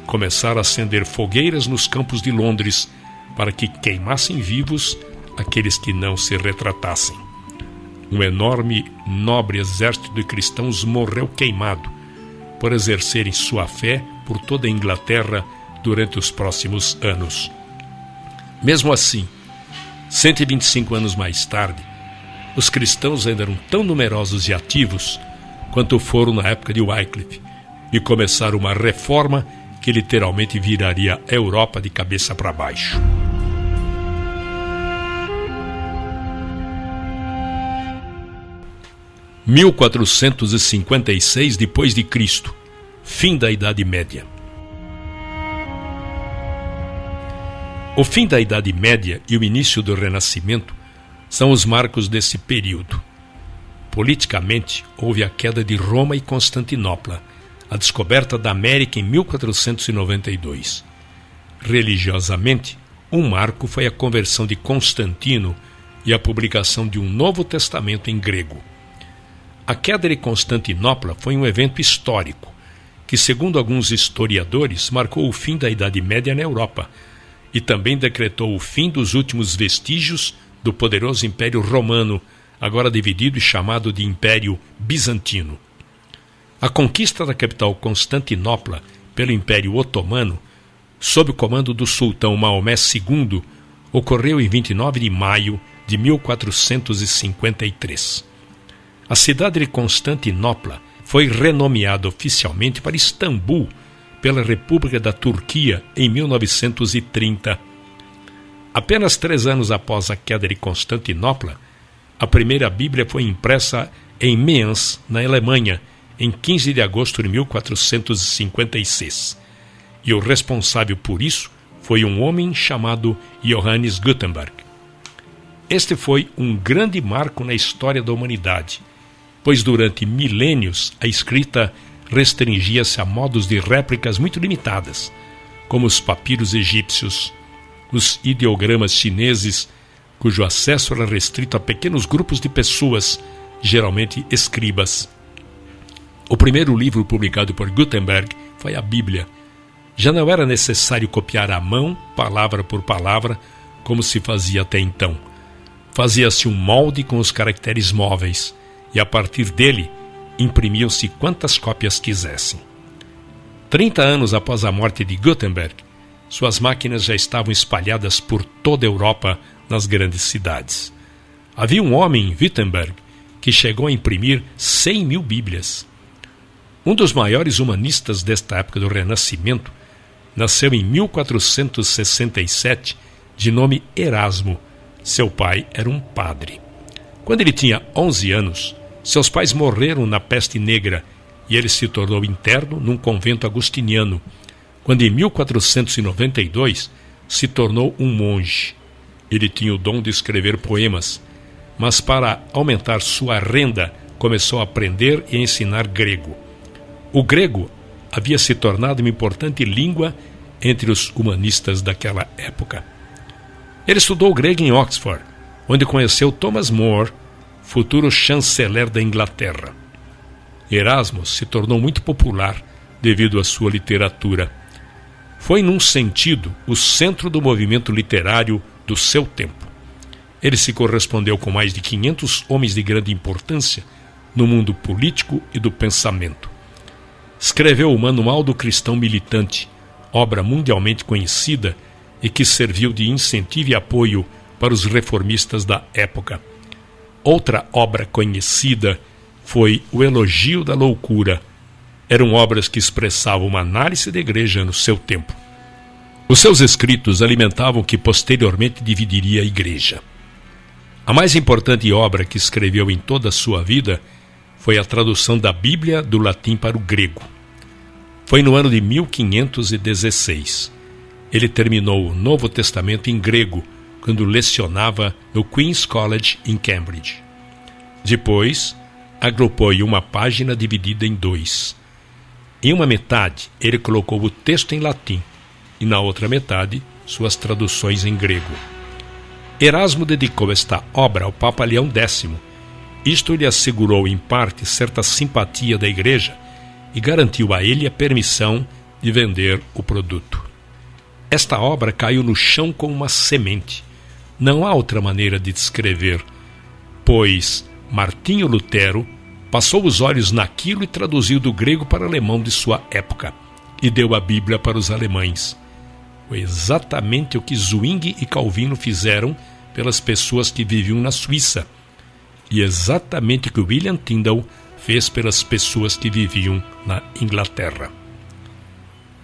Speaker 1: começaram a acender fogueiras nos campos de Londres para que queimassem vivos aqueles que não se retratassem. Um enorme, nobre exército de cristãos morreu queimado por exercerem sua fé por toda a Inglaterra durante os próximos anos. Mesmo assim, 125 anos mais tarde, os cristãos ainda eram tão numerosos e ativos quanto foram na época de Wycliffe e começaram uma reforma que literalmente viraria a Europa de cabeça para baixo. Em 1456 depois de Cristo, fim da Idade Média. O fim da Idade Média e o início do Renascimento são os marcos desse período. Politicamente, houve a queda de Roma e Constantinopla, a descoberta da América em 1492. Religiosamente, um marco foi a conversão de Constantino e a publicação de um Novo Testamento em grego. A queda de Constantinopla foi um evento histórico que, segundo alguns historiadores, marcou o fim da Idade Média na Europa e também decretou o fim dos últimos vestígios do poderoso Império Romano, agora dividido e chamado de Império Bizantino. A conquista da capital Constantinopla pelo Império Otomano, sob o comando do sultão Maomé II, ocorreu em 29 de maio de 1453. A cidade de Constantinopla foi renomeada oficialmente para Istambul pela República da Turquia em 1930. Apenas 3 anos após a queda de Constantinopla, a primeira Bíblia foi impressa em Mayence, na Alemanha, em 15 de agosto de 1456. E o responsável por isso foi um homem chamado Johannes Gutenberg. Este foi um grande marco na história da humanidade, pois durante milênios a escrita restringia-se a modos de réplicas muito limitadas, como os papiros egípcios, os ideogramas chineses, cujo acesso era restrito a pequenos grupos de pessoas, geralmente escribas. O primeiro livro publicado por Gutenberg foi a Bíblia. Já não era necessário copiar à mão, palavra por palavra, como se fazia até então. Fazia-se um molde com os caracteres móveis, e a partir dele imprimiam-se quantas cópias quisessem. 30 anos após a morte de Gutenberg, suas máquinas já estavam espalhadas por toda a Europa, nas grandes cidades. Havia um homem em Wittenberg que chegou a imprimir 100.000 Bíblias. Um dos maiores humanistas desta época do Renascimento nasceu em 1467, de nome Erasmo. Seu pai era um padre. Quando ele tinha 11 anos, seus pais morreram na peste negra e ele se tornou interno num convento agostiniano, quando em 1492 se tornou um monge. Ele tinha o dom de escrever poemas, mas para aumentar sua renda começou a aprender e a ensinar grego. O grego havia se tornado uma importante língua entre os humanistas daquela época. Ele estudou grego em Oxford, onde conheceu Thomas More, futuro chanceler da Inglaterra. Erasmo se tornou muito popular devido à sua literatura. Foi, num sentido, o centro do movimento literário do seu tempo. Ele se correspondeu com mais de 500 homens de grande importância no mundo político e do pensamento. Escreveu o Manual do Cristão Militante, obra mundialmente conhecida e que serviu de incentivo e apoio para os reformistas da época. Outra obra conhecida foi O Elogio da Loucura. Eram obras que expressavam uma análise da igreja no seu tempo. Os seus escritos alimentavam o que posteriormente dividiria a igreja. A mais importante obra que escreveu em toda a sua vida foi a tradução da Bíblia do latim para o grego. Foi no ano de 1516. Ele terminou o Novo Testamento em grego, quando lecionava no Queen's College em Cambridge. Depois, agrupou em uma página dividida em 2. Em uma metade, ele colocou o texto em latim, e na outra metade, suas traduções em grego. Erasmo dedicou esta obra ao Papa Leão X. Isto lhe assegurou, em parte, certa simpatia da igreja e garantiu a ele a permissão de vender o produto. Esta obra caiu no chão como uma semente. Não há outra maneira de descrever, pois Martinho Lutero passou os olhos naquilo e traduziu do grego para o alemão de sua época, e deu a Bíblia para os alemães. Foi exatamente o que Zwingli e Calvino fizeram pelas pessoas que viviam na Suíça, e exatamente o que William Tyndale fez pelas pessoas que viviam na Inglaterra.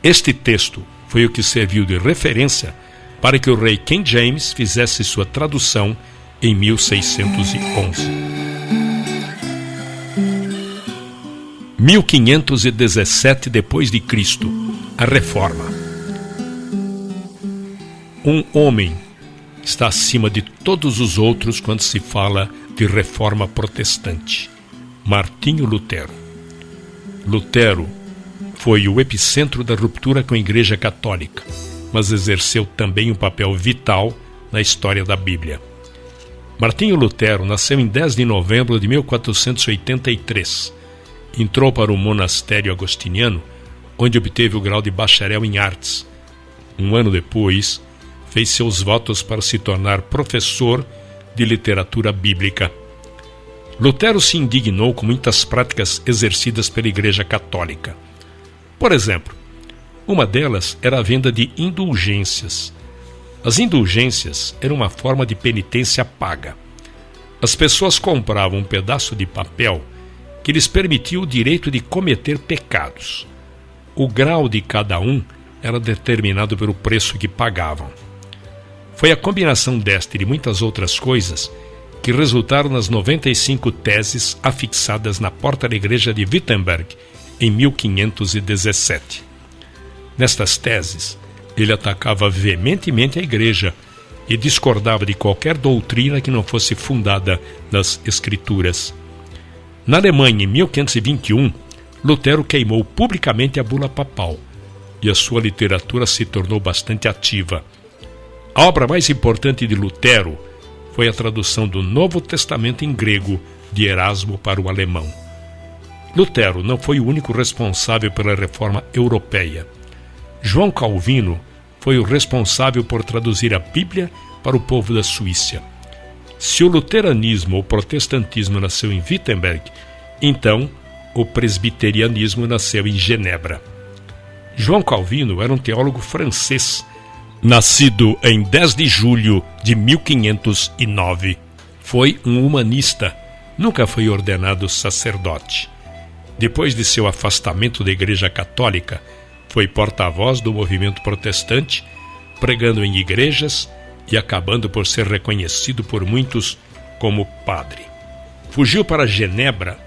Speaker 1: Este texto foi o que serviu de referência para que o rei King James fizesse sua tradução em 1611. 1517 depois de Cristo, a Reforma. Um homem está acima de todos os outros quando se fala de reforma protestante: Martinho Lutero. Lutero foi o epicentro da ruptura com a Igreja Católica, mas exerceu também um papel vital na história da Bíblia. Martinho Lutero nasceu em 10 de novembro de 1483. Entrou para o monastério agostiniano, onde obteve o grau de bacharel em artes. Um ano depois, fez seus votos para se tornar professor de literatura bíblica. Lutero se indignou com muitas práticas exercidas pela Igreja Católica. Por exemplo, uma delas era a venda de indulgências. As indulgências eram uma forma de penitência paga. As pessoas compravam um pedaço de papel que lhes permitia o direito de cometer pecados. O grau de cada um era determinado pelo preço que pagavam. Foi a combinação desta e de muitas outras coisas que resultaram nas 95 teses afixadas na porta da igreja de Wittenberg em 1517. Nestas teses, ele atacava veementemente a igreja e discordava de qualquer doutrina que não fosse fundada nas Escrituras. Na Alemanha, em 1521, Lutero queimou publicamente a bula papal e a sua literatura se tornou bastante ativa. A obra mais importante de Lutero foi a tradução do Novo Testamento em grego de Erasmo para o alemão. Lutero não foi o único responsável pela reforma europeia. João Calvino foi o responsável por traduzir a Bíblia para o povo da Suíça. Se o luteranismo ou protestantismo nasceu em Wittenberg, então o presbiterianismo nasceu em Genebra. João Calvino era um teólogo francês, nascido em 10 de julho de 1509. Foi um humanista, nunca foi ordenado sacerdote. Depois de seu afastamento da Igreja Católica, foi porta-voz do movimento protestante, pregando em igrejas e acabando por ser reconhecido por muitos como padre. Fugiu para Genebra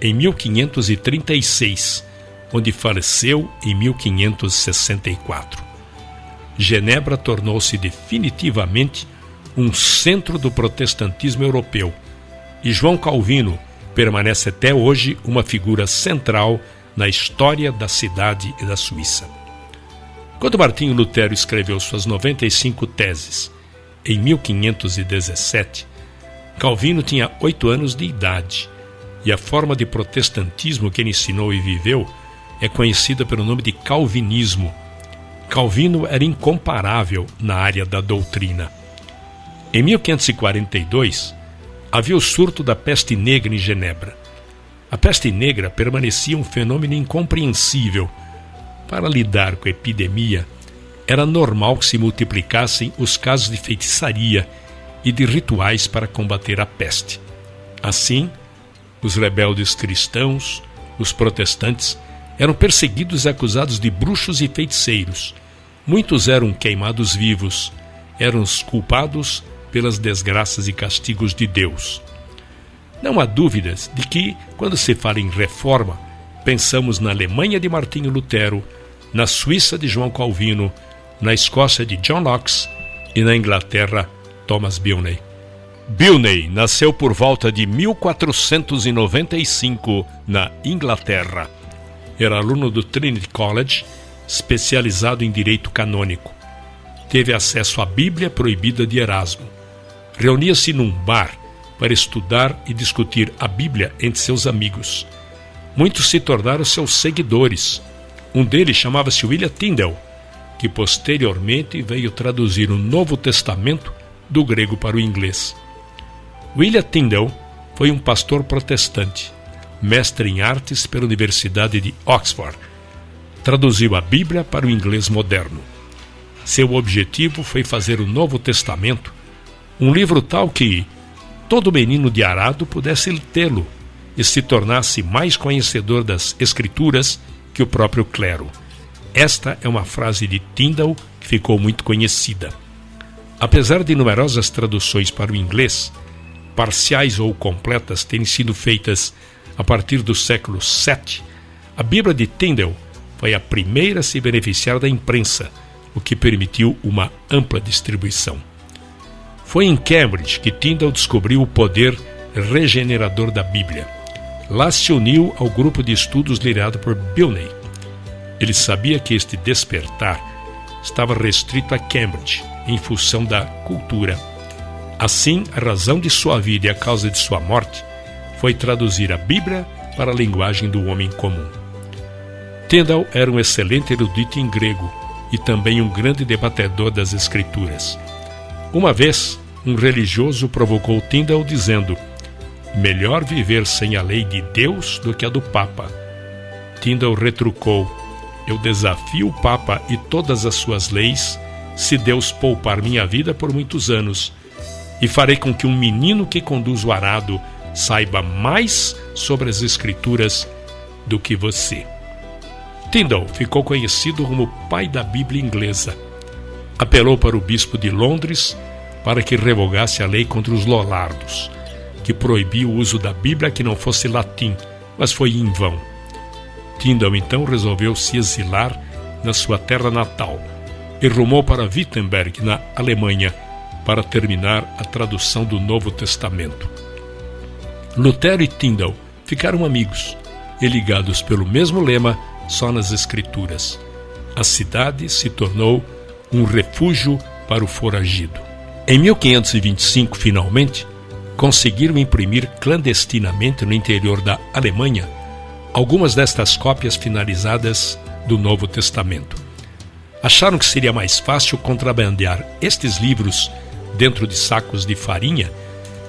Speaker 1: em 1536, onde faleceu em 1564. Genebra tornou-se definitivamente um centro do protestantismo europeu, e João Calvino permanece até hoje uma figura central na história da cidade e da Suíça. Quando Martinho Lutero escreveu suas 95 teses, em 1517, Calvino tinha 8 anos de idade e a forma de protestantismo que ele ensinou e viveu é conhecida pelo nome de calvinismo. Calvino era incomparável na área da doutrina. Em 1542, havia o surto da peste negra em Genebra. A peste negra permanecia um fenômeno incompreensível. Para lidar com a epidemia, era normal que se multiplicassem os casos de feitiçaria e de rituais para combater a peste. Assim, os rebeldes cristãos, os protestantes, eram perseguidos e acusados de bruxos e feiticeiros. Muitos eram queimados vivos, eram os culpados pelas desgraças e castigos de Deus. Não há dúvidas de que, quando se fala em reforma, pensamos na Alemanha de Martinho Lutero, na Suíça de João Calvino, na Escócia de John Knox e na Inglaterra, Thomas Bilney. Bilney nasceu por volta de 1495 na Inglaterra. Era aluno do Trinity College, especializado em direito canônico. Teve acesso à Bíblia proibida de Erasmo. Reunia-se num bar para estudar e discutir a Bíblia entre seus amigos. Muitos se tornaram seus seguidores. Um deles chamava-se William Tyndale, que posteriormente veio traduzir o Novo Testamento do grego para o inglês. William Tyndale foi um pastor protestante, mestre em artes pela Universidade de Oxford. Traduziu a Bíblia para o inglês moderno. Seu objetivo foi fazer o Novo Testamento, um livro tal que todo menino de arado pudesse tê-lo e se tornasse mais conhecedor das Escrituras que o próprio clero. Esta é uma frase de Tyndale que ficou muito conhecida. Apesar de numerosas traduções para o inglês, parciais ou completas terem sido feitas a partir do século VII, a Bíblia de Tyndale foi a primeira a se beneficiar da imprensa, o que permitiu uma ampla distribuição. Foi em Cambridge que Tyndale descobriu o poder regenerador da Bíblia. Lá se uniu ao grupo de estudos liderado por Bilney. Ele sabia que este despertar estava restrito a Cambridge, em função da cultura. Assim, a razão de sua vida e a causa de sua morte foi traduzir a Bíblia para a linguagem do homem comum. Tyndale era um excelente erudito em grego e também um grande debatedor das Escrituras. Uma vez, um religioso provocou Tyndale dizendo: melhor viver sem a lei de Deus do que a do Papa. Tyndale retrucou: eu desafio o Papa e todas as suas leis, se Deus poupar minha vida por muitos anos, e farei com que um menino que conduz o arado saiba mais sobre as Escrituras do que você. Tyndale ficou conhecido como o pai da Bíblia inglesa. Apelou para o bispo de Londres para que revogasse a lei contra os lollardos, que proibia o uso da Bíblia que não fosse latim, mas foi em vão. Tyndale então resolveu se exilar na sua terra natal e rumou para Wittenberg, na Alemanha, para terminar a tradução do Novo Testamento. Lutero e Tyndale ficaram amigos e ligados pelo mesmo lema, só nas Escrituras. A cidade se tornou um refúgio para o foragido. Em 1525, finalmente, conseguiram imprimir clandestinamente no interior da Alemanha algumas destas cópias finalizadas do Novo Testamento. Acharam que seria mais fácil contrabandear estes livros dentro de sacos de farinha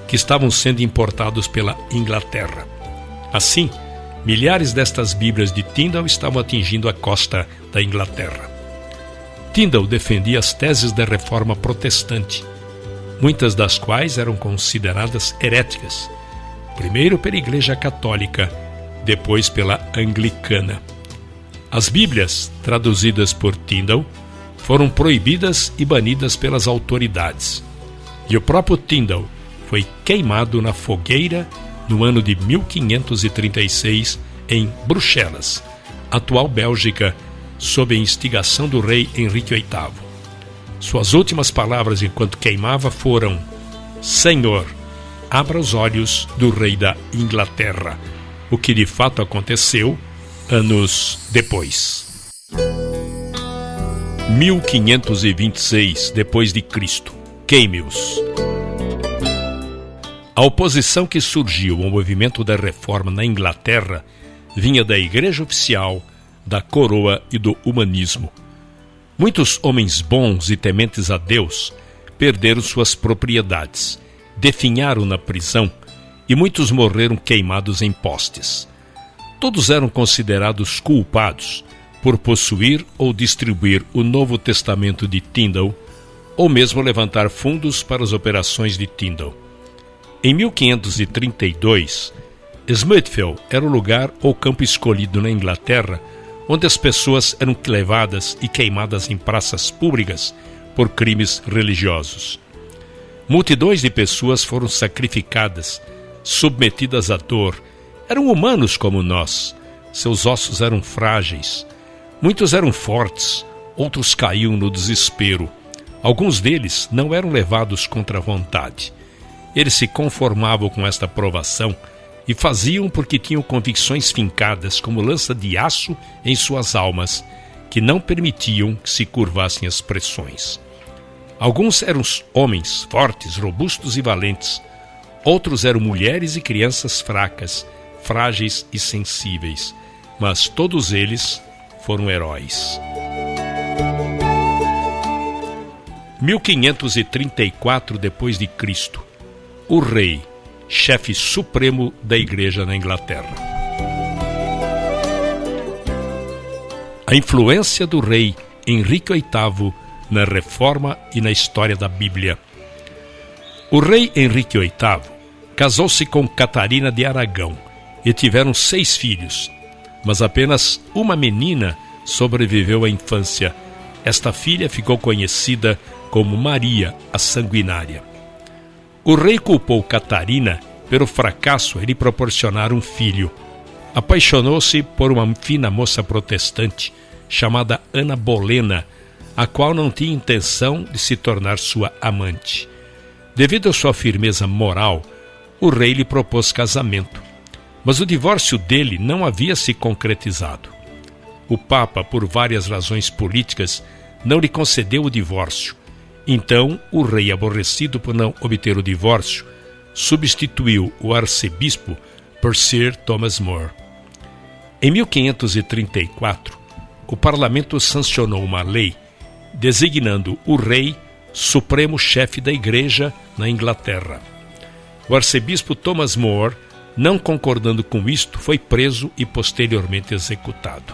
Speaker 1: que estavam sendo importados pela Inglaterra. Assim, milhares destas Bíblias de Tyndale estavam atingindo a costa da Inglaterra. Tyndale defendia as teses da Reforma Protestante, muitas das quais eram consideradas heréticas, primeiro pela Igreja Católica, depois pela Anglicana. As Bíblias, traduzidas por Tyndale, foram proibidas e banidas pelas autoridades. E o próprio Tyndale foi queimado na fogueira no ano de 1536 em Bruxelas, atual Bélgica, sob a instigação do rei Henrique VIII. Suas últimas palavras enquanto queimava foram: Senhor, abra os olhos do rei da Inglaterra, o que de fato aconteceu anos depois. 1526 depois de Cristo. queime-os. A oposição que surgiu ao movimento da reforma na Inglaterra vinha da Igreja Oficial, da Coroa e do humanismo. Muitos homens bons e tementes a Deus perderam suas propriedades, definharam na prisão e muitos morreram queimados em postes. Todos eram considerados culpados por possuir ou distribuir o Novo Testamento de Tyndale ou mesmo levantar fundos para as operações de Tyndale. Em 1532, Smithfield era o lugar ou campo escolhido na Inglaterra onde as pessoas eram levadas e queimadas em praças públicas por crimes religiosos. Multidões de pessoas foram sacrificadas, submetidas à dor. Eram humanos como nós. Seus ossos eram frágeis. Muitos eram fortes, outros caíam no desespero. Alguns deles não eram levados contra a vontade. Eles se conformavam com esta provação e faziam porque tinham convicções fincadas como lança de aço em suas almas, que não permitiam que se curvassem as pressões. Alguns eram homens fortes, robustos e valentes. Outros eram mulheres e crianças fracas, frágeis e sensíveis. Mas todos eles foram heróis. 1534 d.C., o rei, chefe supremo da Igreja na Inglaterra. A influência do rei Henrique VIII na reforma e na história da Bíblia. O rei Henrique VIII casou-se com Catarina de Aragão e tiveram 6 filhos, mas apenas uma menina sobreviveu à infância. Esta filha ficou conhecida como Maria, a Sanguinária. O rei culpou Catarina pelo fracasso em lhe proporcionar um filho. Apaixonou-se por uma fina moça protestante chamada Ana Bolena, a qual não tinha intenção de se tornar sua amante. Devido à sua firmeza moral, o rei lhe propôs casamento, mas o divórcio dele não havia se concretizado. O Papa, por várias razões políticas, não lhe concedeu o divórcio. Então, o rei, aborrecido por não obter o divórcio, substituiu o arcebispo por Sir Thomas More. Em 1534, o parlamento sancionou uma lei designando o rei supremo chefe da igreja na Inglaterra. O arcebispo Thomas More, não concordando com isto, foi preso e posteriormente executado.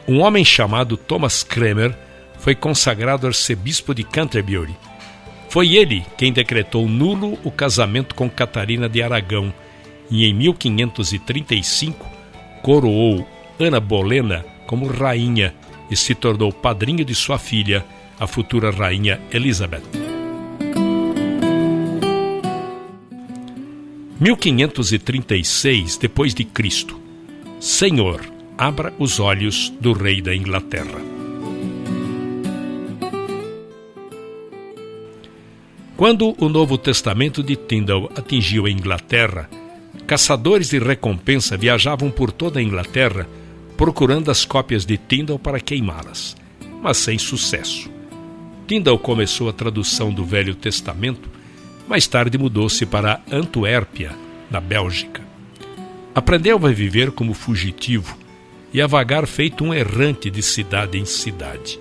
Speaker 1: Um homem chamado Thomas Cranmer foi consagrado arcebispo de Canterbury. Foi ele quem decretou nulo o casamento com Catarina de Aragão e em 1535 coroou Ana Bolena como rainha e se tornou padrinho de sua filha, a futura rainha Elizabeth. 1536 d.C., Senhor, abra os olhos do rei da Inglaterra. Quando o Novo Testamento de Tyndale atingiu a Inglaterra, caçadores de recompensa viajavam por toda a Inglaterra procurando as cópias de Tyndale para queimá-las, mas sem sucesso. Tyndale começou a tradução do Velho Testamento, mais tarde mudou-se para Antuérpia, na Bélgica. Aprendeu a viver como fugitivo e a vagar feito um errante de cidade em cidade.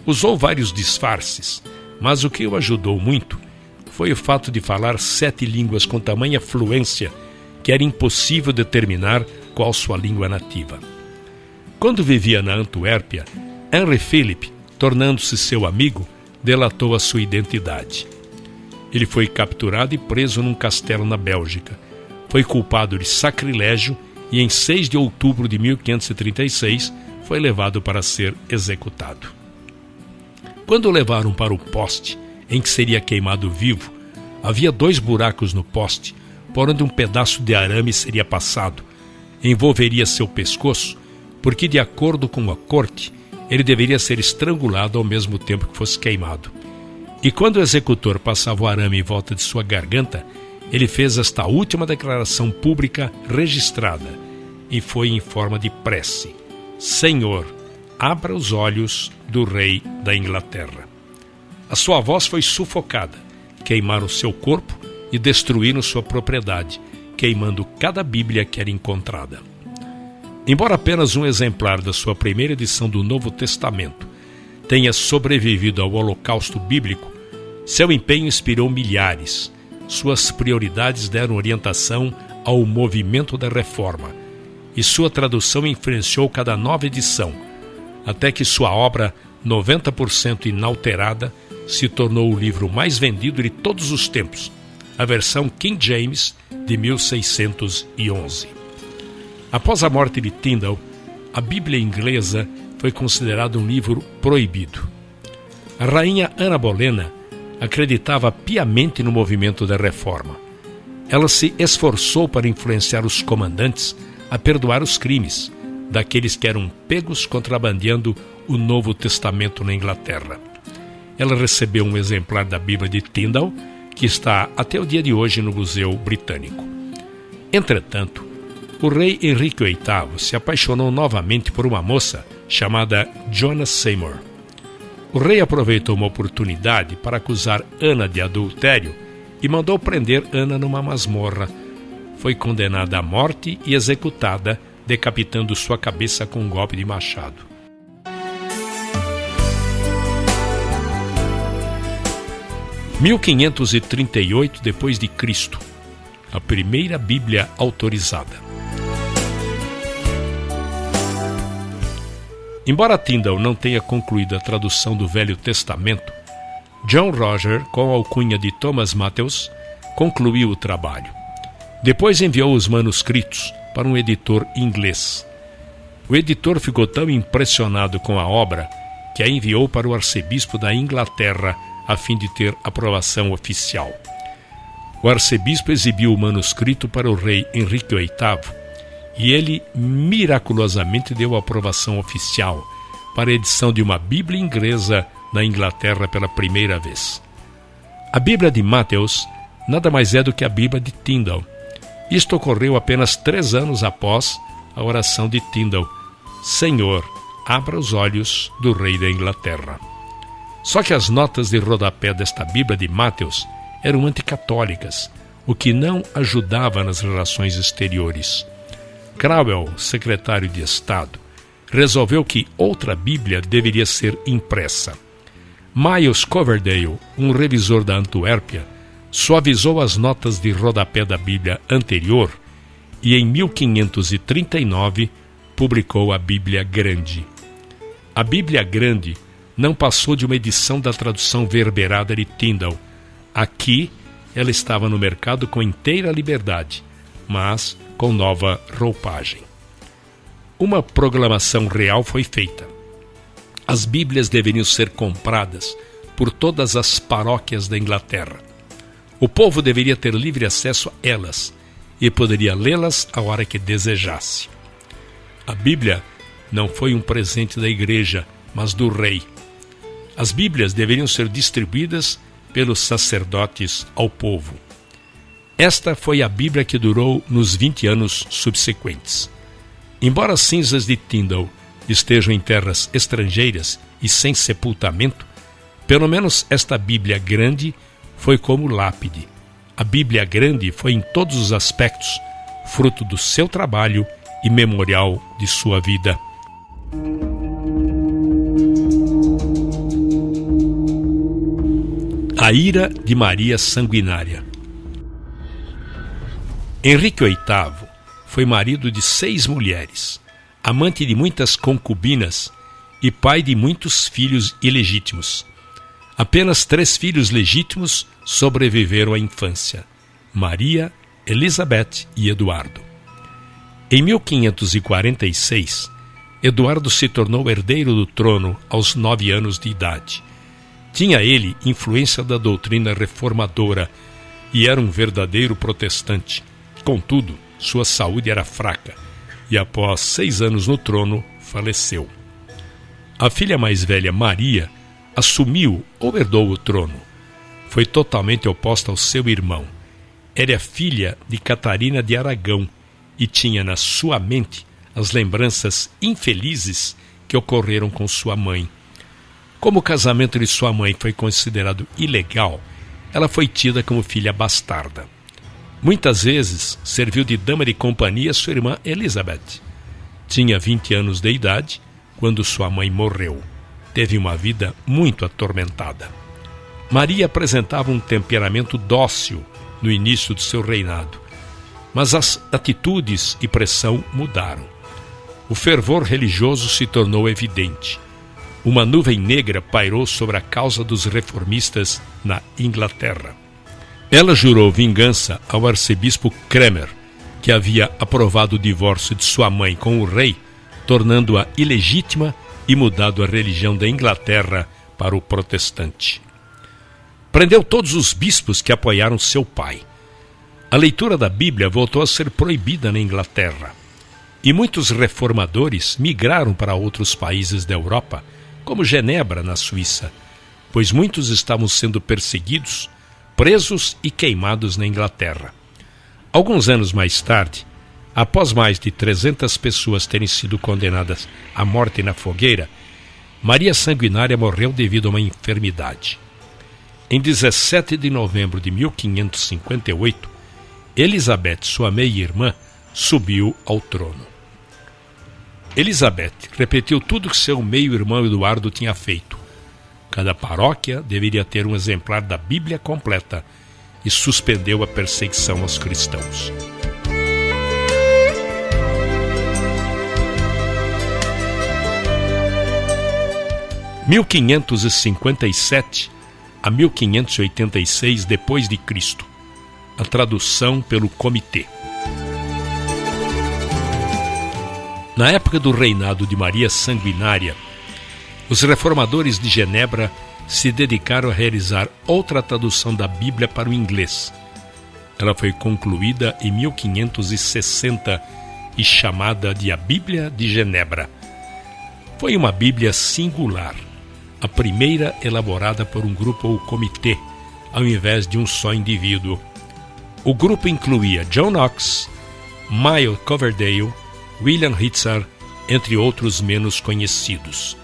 Speaker 1: Usou vários disfarces, mas o que o ajudou muito foi o fato de falar 7 línguas com tamanha fluência que era impossível determinar qual sua língua nativa. Quando vivia na Antuérpia, Henry Philip, tornando-se seu amigo, delatou a sua identidade. Ele foi capturado e preso num castelo na Bélgica. Foi culpado de sacrilégio e em 6 de outubro de 1536 foi levado para ser executado. Quando o levaram para o poste em que seria queimado vivo, havia 2 buracos no poste, por onde um pedaço de arame seria passado. Envolveria seu pescoço, porque de acordo com a corte, ele deveria ser estrangulado ao mesmo tempo que fosse queimado. E quando o executor passava o arame em volta de sua garganta, ele fez esta última declaração pública registrada, e foi em forma de prece: Senhor, abra os olhos do rei da Inglaterra. A sua voz foi sufocada, queimaram seu corpo e destruíram sua propriedade, queimando cada Bíblia que era encontrada. Embora apenas um exemplar da sua primeira edição do Novo Testamento tenha sobrevivido ao Holocausto Bíblico, seu empenho inspirou milhares. Suas prioridades deram orientação ao movimento da Reforma, e sua tradução influenciou cada nova edição, até que sua obra, 90% inalterada, se tornou o livro mais vendido de todos os tempos, a versão King James de 1611. Após a morte de Tyndale, a Bíblia inglesa foi considerada um livro proibido. A rainha Ana Bolena acreditava piamente no movimento da Reforma. Ela se esforçou para influenciar os comandantes a perdoar os crimes daqueles que eram pegos contrabandeando o Novo Testamento na Inglaterra. Ela recebeu um exemplar da Bíblia de Tyndale, que está até o dia de hoje no Museu Britânico. Entretanto, o rei Henrique VIII se apaixonou novamente por uma moça chamada Joanna Seymour. O rei aproveitou uma oportunidade para acusar Ana de adultério e mandou prender Ana numa masmorra. Foi condenada à morte e executada, decapitando sua cabeça com um golpe de machado. Em 1538 d.C., a primeira Bíblia autorizada. Embora Tyndale não tenha concluído a tradução do Velho Testamento, John Roger, com a alcunha de Thomas Matthews, concluiu o trabalho. Depois enviou os manuscritos para um editor inglês. O editor ficou tão impressionado com a obra que a enviou para o arcebispo da Inglaterra a fim de ter aprovação oficial. O arcebispo exibiu o manuscrito para o rei Henrique VIII e ele miraculosamente deu a aprovação oficial para a edição de uma Bíblia inglesa na Inglaterra pela primeira vez. A Bíblia de Matthews nada mais é do que a Bíblia de Tyndale. Isto ocorreu apenas 3 anos após a oração de Tyndale: Senhor, abra os olhos do rei da Inglaterra. Só que as notas de rodapé desta Bíblia de Matthews eram anticatólicas, o que não ajudava nas relações exteriores. Cromwell, secretário de Estado, resolveu que outra Bíblia deveria ser impressa. Miles Coverdale, um revisor da Antuérpia, suavizou as notas de rodapé da Bíblia anterior e, em 1539, publicou a Bíblia Grande. A Bíblia Grande não passou de uma edição da tradução verberada de Tyndale. Aqui, ela estava no mercado com inteira liberdade, mas com nova roupagem. Uma proclamação real foi feita. As Bíblias deveriam ser compradas por todas as paróquias da Inglaterra. O povo deveria ter livre acesso a elas e poderia lê-las a hora que desejasse. A Bíblia não foi um presente da igreja, mas do rei. As Bíblias deveriam ser distribuídas pelos sacerdotes ao povo. Esta foi a Bíblia que durou nos 20 anos subsequentes. Embora as cinzas de Tyndale estejam em terras estrangeiras e sem sepultamento, pelo menos esta Bíblia Grande foi como lápide. A Bíblia Grande foi em todos os aspectos fruto do seu trabalho e memorial de sua vida. A ira de Maria Sanguinária. Henrique VIII foi marido de 6 mulheres, amante de muitas concubinas e pai de muitos filhos ilegítimos. Apenas 3 filhos legítimos sobreviveram à infância: Maria, Elizabeth e Eduardo. Em 1546, Eduardo se tornou herdeiro do trono aos 9 anos de idade. Tinha ele influência da doutrina reformadora e era um verdadeiro protestante. Contudo, sua saúde era fraca e após 6 anos no trono, faleceu. A filha mais velha, Maria, assumiu ou herdou o trono. Foi totalmente oposta ao seu irmão. Era filha de Catarina de Aragão e tinha na sua mente as lembranças infelizes que ocorreram com sua mãe. Como o casamento de sua mãe foi considerado ilegal, ela foi tida como filha bastarda. Muitas vezes serviu de dama de companhia a sua irmã Elizabeth. Tinha 20 anos de idade quando sua mãe morreu. Teve uma vida muito atormentada. Maria apresentava um temperamento dócil no início de seu reinado, mas as atitudes e pressão mudaram. O fervor religioso se tornou evidente. Uma nuvem negra pairou sobre a causa dos reformistas na Inglaterra. Ela jurou vingança ao arcebispo Cranmer, que havia aprovado o divórcio de sua mãe com o rei, tornando-a ilegítima e mudado a religião da Inglaterra para o protestante. Prendeu todos os bispos que apoiaram seu pai. A leitura da Bíblia voltou a ser proibida na Inglaterra. E muitos reformadores migraram para outros países da Europa, como Genebra, na Suíça, pois muitos estavam sendo perseguidos, presos e queimados na Inglaterra. Alguns anos mais tarde, após mais de 300 pessoas terem sido condenadas à morte na fogueira, Maria Sanguinária morreu devido a uma enfermidade. Em 17 de novembro de 1558, Elizabeth, sua meia-irmã, subiu ao trono. Elizabeth repetiu tudo que seu meio-irmão Eduardo tinha feito. Cada paróquia deveria ter um exemplar da Bíblia completa e suspendeu a perseguição aos cristãos. Em 1557 a 1586 depois de Cristo. A tradução pelo Comitê. Na época do reinado de Maria Sanguinária, os reformadores de Genebra se dedicaram a realizar outra tradução da Bíblia para o inglês. Ela foi concluída em 1560 e chamada de a Bíblia de Genebra. Foi uma Bíblia singular, a primeira elaborada por um grupo ou comitê, ao invés de um só indivíduo. O grupo incluía John Knox, Miles Coverdale, William Hitzer, entre outros menos conhecidos.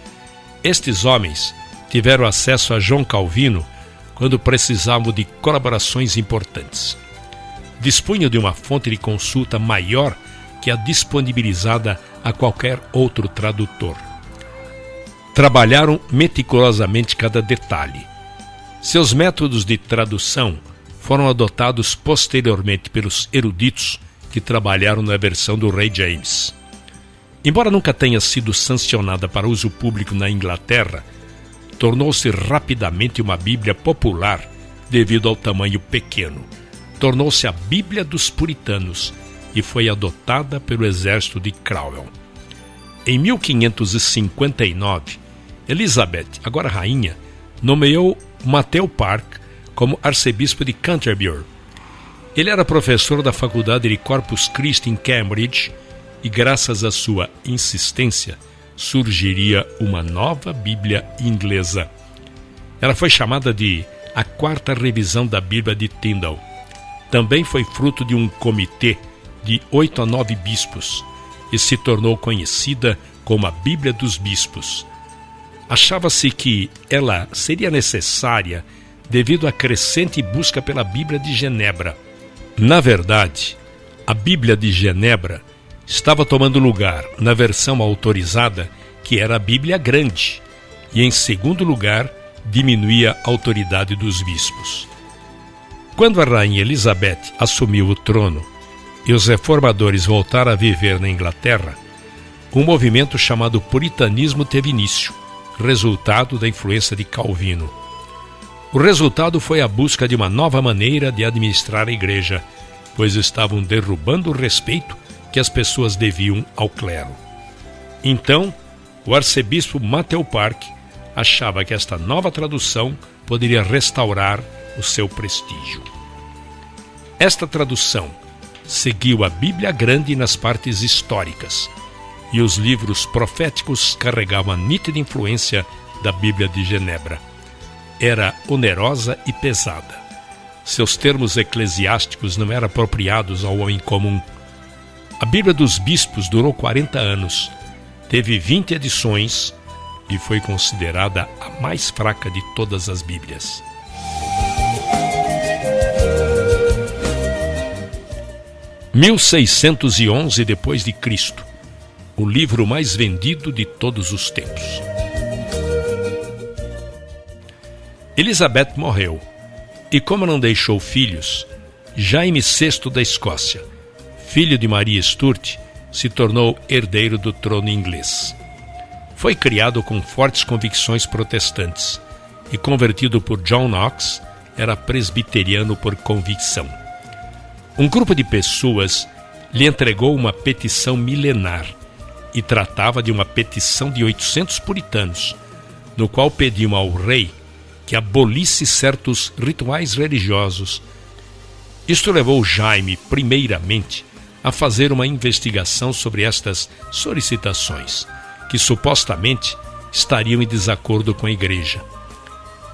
Speaker 1: Estes homens tiveram acesso a João Calvino quando precisavam de colaborações importantes. Dispunham de uma fonte de consulta maior que a disponibilizada a qualquer outro tradutor. Trabalharam meticulosamente cada detalhe. Seus métodos de tradução foram adotados posteriormente pelos eruditos que trabalharam na versão do rei James. Embora nunca tenha sido sancionada para uso público na Inglaterra, tornou-se rapidamente uma Bíblia popular devido ao tamanho pequeno. Tornou-se a Bíblia dos Puritanos e foi adotada pelo exército de Cromwell. Em 1559, Elizabeth, agora rainha, nomeou Matthew Park como arcebispo de Canterbury. Ele era professor da faculdade de Corpus Christi em Cambridge e, graças à sua insistência, surgiria uma nova Bíblia inglesa. Ela foi chamada de a quarta revisão da Bíblia de Tyndale. Também foi fruto de um comitê de 8 a 9 bispos e se tornou conhecida como a Bíblia dos Bispos. Achava-se que ela seria necessária devido à crescente busca pela Bíblia de Genebra. Na verdade, a Bíblia de Genebra estava tomando lugar na versão autorizada, que era a Bíblia Grande, e em segundo lugar, diminuía a autoridade dos bispos. Quando a rainha Elizabeth assumiu o trono e os reformadores voltaram a viver na Inglaterra, um movimento chamado Puritanismo teve início, resultado da influência de Calvino. O resultado foi a busca de uma nova maneira de administrar a igreja, pois estavam derrubando o respeito que as pessoas deviam ao clero. Então, o arcebispo Matthew Park achava que esta nova tradução poderia restaurar o seu prestígio. Esta tradução seguiu a Bíblia Grande nas partes históricas, e os livros proféticos carregavam a nítida influência da Bíblia de Genebra. Era onerosa e pesada. Seus termos eclesiásticos não eram apropriados ao homem comum. A Bíblia dos Bispos durou 40 anos, teve 20 edições, e foi considerada a mais fraca de todas as Bíblias. Em 1611 depois de Cristo, o livro mais vendido de todos os tempos. Elizabeth morreu, e como não deixou filhos, Jaime VI da Escócia, filho de Maria Stuart, se tornou herdeiro do trono inglês. Foi criado com fortes convicções protestantes e convertido por John Knox, era presbiteriano por convicção. Um grupo de pessoas lhe entregou uma petição milenar e tratava de uma petição de 800 puritanos, no qual pediam ao rei que abolisse certos rituais religiosos. Isto levou Jaime, primeiramente, a fazer uma investigação sobre estas solicitações, que supostamente estariam em desacordo com a Igreja.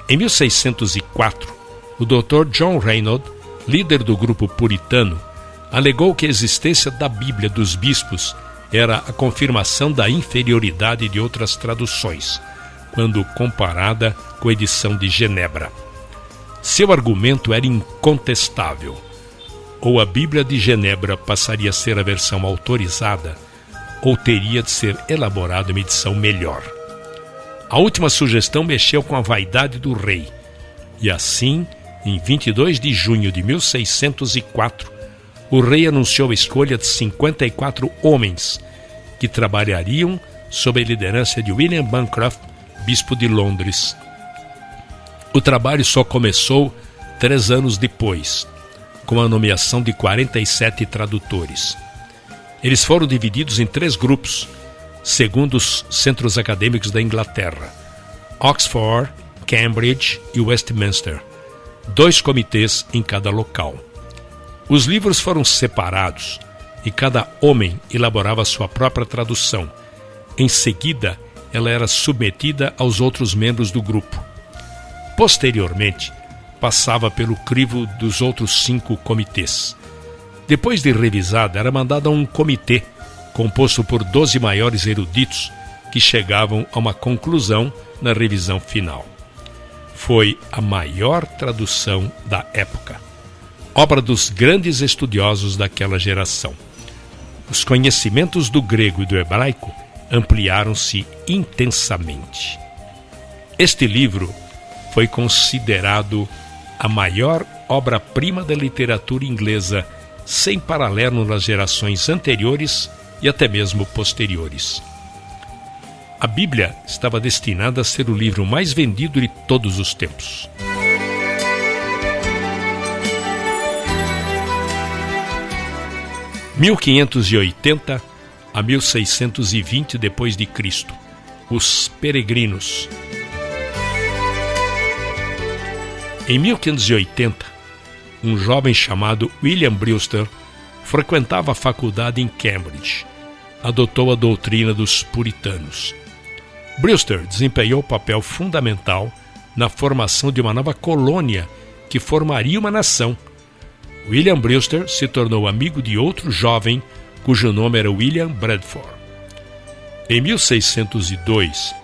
Speaker 1: Em 1604, o Dr. John Reynolds, líder do grupo puritano, alegou que a existência da Bíblia dos bispos era a confirmação da inferioridade de outras traduções, quando comparada com a edição de Genebra. Seu argumento era incontestável. Ou a Bíblia de Genebra passaria a ser a versão autorizada, ou teria de ser elaborada uma edição melhor. A última sugestão mexeu com a vaidade do rei, e assim, em 22 de junho de 1604, o rei anunciou a escolha de 54 homens que trabalhariam sob a liderança de William Bancroft, bispo de Londres. O trabalho só começou 3 anos depois, com a nomeação de 47 tradutores. Eles foram divididos em 3 grupos, segundo os centros acadêmicos da Inglaterra: Oxford, Cambridge e Westminster, 2 comitês em cada local. Os livros foram separados e cada homem elaborava sua própria tradução. Em seguida, ela era submetida aos outros membros do grupo. Posteriormente, passava pelo crivo dos outros 5 comitês. Depois de revisada, era mandada a um comitê, composto por 12 maiores eruditos, que chegavam a uma conclusão na revisão final. Foi a maior tradução da época, obra dos grandes estudiosos daquela geração. Os conhecimentos do grego e do hebraico ampliaram-se intensamente. Este livro foi considerado a maior obra-prima da literatura inglesa, sem paralelo nas gerações anteriores e até mesmo posteriores. A Bíblia estava destinada a ser o livro mais vendido de todos os tempos. Em 1580 a 1620 depois de Cristo, os peregrinos. Em 1580, um jovem chamado William Brewster frequentava a faculdade em Cambridge. Adotou a doutrina dos puritanos. Brewster desempenhou papel fundamental na formação de uma nova colônia que formaria uma nação. William Brewster se tornou amigo de outro jovem cujo nome era William Bradford. Em 1602,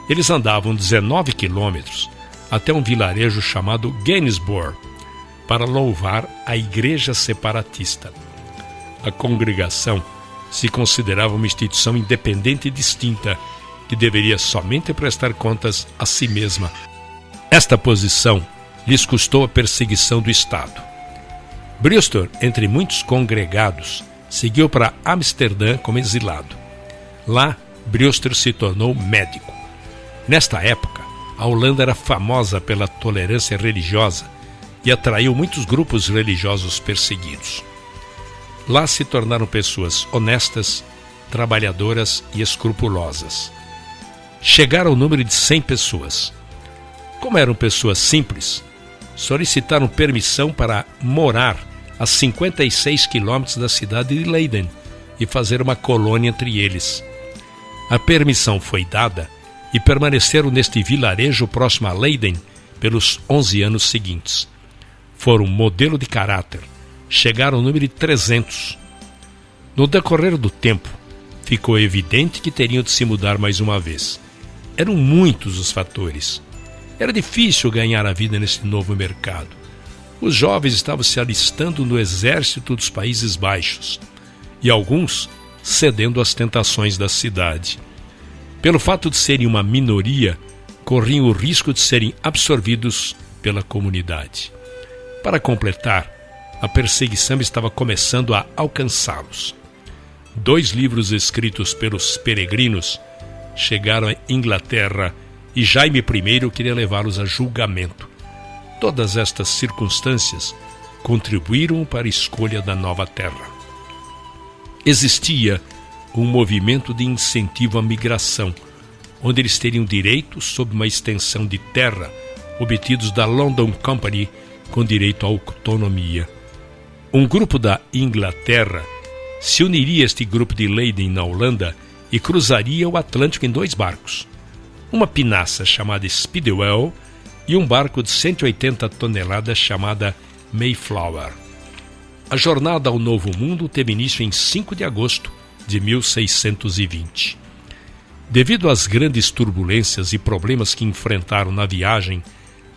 Speaker 1: eles andavam 19 quilômetros até um vilarejo chamado Gainsborough para louvar a Igreja Separatista. A congregação se considerava uma instituição independente e distinta que deveria somente prestar contas a si mesma. Esta posição lhes custou a perseguição do Estado. Brewster, entre muitos congregados, seguiu para Amsterdã como exilado. Lá, Brewster se tornou médico. Nesta época, a Holanda era famosa pela tolerância religiosa e atraiu muitos grupos religiosos perseguidos. Lá se tornaram pessoas honestas, trabalhadoras e escrupulosas. Chegaram ao número de 100 pessoas. Como eram pessoas simples, solicitaram permissão para morar a 56 quilômetros da cidade de Leiden e fazer uma colônia entre eles. A permissão foi dada e permaneceram neste vilarejo próximo a Leiden pelos 11 anos seguintes. Foram modelo de caráter, chegaram ao número de 300. No decorrer do tempo, ficou evidente que teriam de se mudar mais uma vez. Eram muitos os fatores. Era difícil ganhar a vida nesse novo mercado. Os jovens estavam se alistando no exército dos Países Baixos e alguns cedendo às tentações da cidade. Pelo fato de serem uma minoria, corriam o risco de serem absorvidos pela comunidade. Para completar, a perseguição estava começando a alcançá-los. 2 livros escritos pelos peregrinos chegaram à Inglaterra e Jaime I queria levá-los a julgamento. Todas estas circunstâncias contribuíram para a escolha da nova terra. Existia um movimento de incentivo à migração, onde eles teriam direito sobre uma extensão de terra obtidos da London Company com direito à autonomia. Um grupo da Inglaterra se uniria a este grupo de Leiden na Holanda e cruzaria o Atlântico em 2 barcos, uma pinaça chamada Speedwell e um barco de 180 toneladas chamada Mayflower. A jornada ao Novo Mundo teve início em 5 de agosto de 1620. Devido às grandes turbulências e problemas que enfrentaram na viagem,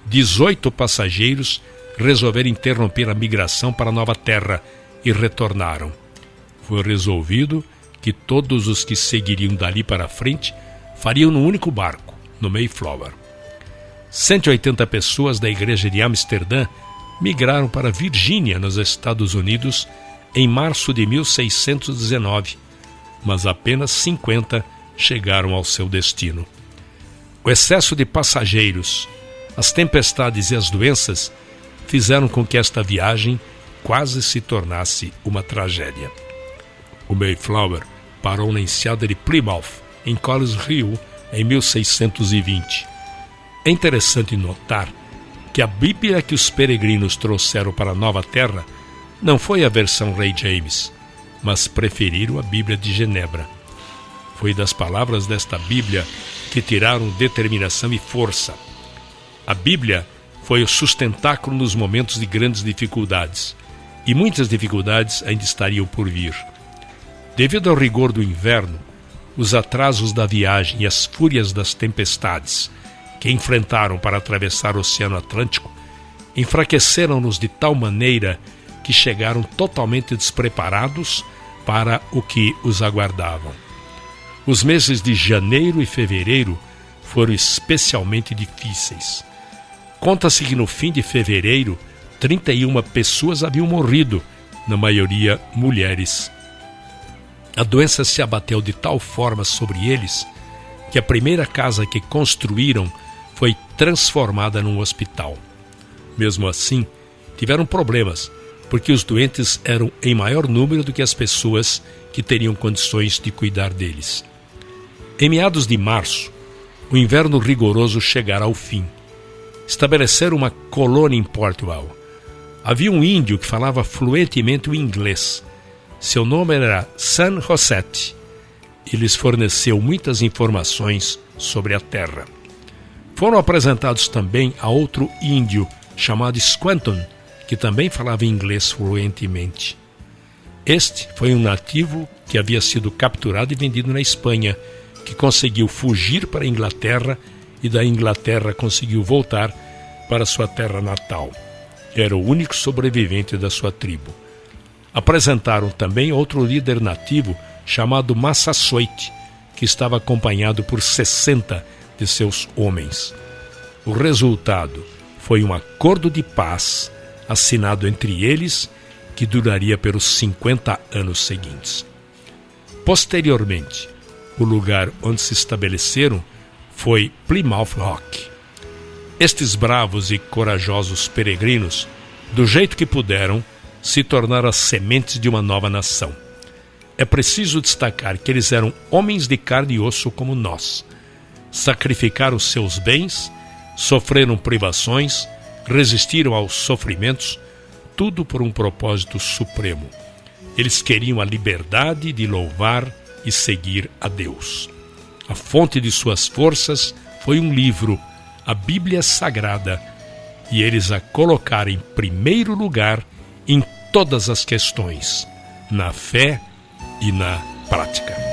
Speaker 1: 18 passageiros resolveram interromper a migração para a nova terra e retornaram. Foi resolvido que todos os que seguiriam dali para frente fariam num único barco, no Mayflower. 180 pessoas da igreja de Amsterdã migraram para Virgínia, nos Estados Unidos, em março de 1619, mas apenas 50 chegaram ao seu destino. O excesso de passageiros, as tempestades e as doenças fizeram com que esta viagem quase se tornasse uma tragédia. O Mayflower parou na enseada de Plymouth, em Collins Hill, em 1620. É interessante notar que a Bíblia que os peregrinos trouxeram para a Nova Terra não foi a versão Rei James, mas preferiram a Bíblia de Genebra. Foi das palavras desta Bíblia que tiraram determinação e força. A Bíblia foi o sustentáculo nos momentos de grandes dificuldades, e muitas dificuldades ainda estariam por vir. Devido ao rigor do inverno, os atrasos da viagem e as fúrias das tempestades que enfrentaram para atravessar o Oceano Atlântico enfraqueceram-nos de tal maneira que chegaram totalmente despreparados para o que os aguardavam. Os meses de janeiro e fevereiro foram especialmente difíceis. Conta-se que no fim de fevereiro, 31 pessoas haviam morrido, na maioria mulheres. A doença se abateu de tal forma sobre eles que a primeira casa que construíram foi transformada num hospital. Mesmo assim, tiveram problemas, porque os doentes eram em maior número do que as pessoas que teriam condições de cuidar deles. Em meados de março, o inverno rigoroso chegara ao fim. Estabeleceram uma colônia em Portugal. Havia um índio que falava fluentemente o inglês. Seu nome era San Josete. E lhes forneceu muitas informações sobre a terra. Foram apresentados também a outro índio chamado Squanton, que também falava inglês fluentemente. Este foi um nativo que havia sido capturado e vendido na Espanha, que conseguiu fugir para a Inglaterra e da Inglaterra conseguiu voltar para sua terra natal. Era o único sobrevivente da sua tribo. Apresentaram também outro líder nativo chamado Massasoit, que estava acompanhado por 60 de seus homens. O resultado foi um acordo de paz assinado entre eles que duraria pelos 50 anos seguintes. Posteriormente, o lugar onde se estabeleceram foi Plymouth Rock. Estes bravos e corajosos peregrinos, do jeito que puderam, se tornaram as sementes de uma nova nação. É preciso destacar que eles eram homens de carne e osso como nós. Sacrificaram seus bens, sofreram privações, resistiram aos sofrimentos, tudo por um propósito supremo. Eles queriam a liberdade de louvar e seguir a Deus. A fonte de suas forças foi um livro, a Bíblia Sagrada, e eles a colocaram em primeiro lugar em todas as questões, na fé e na prática.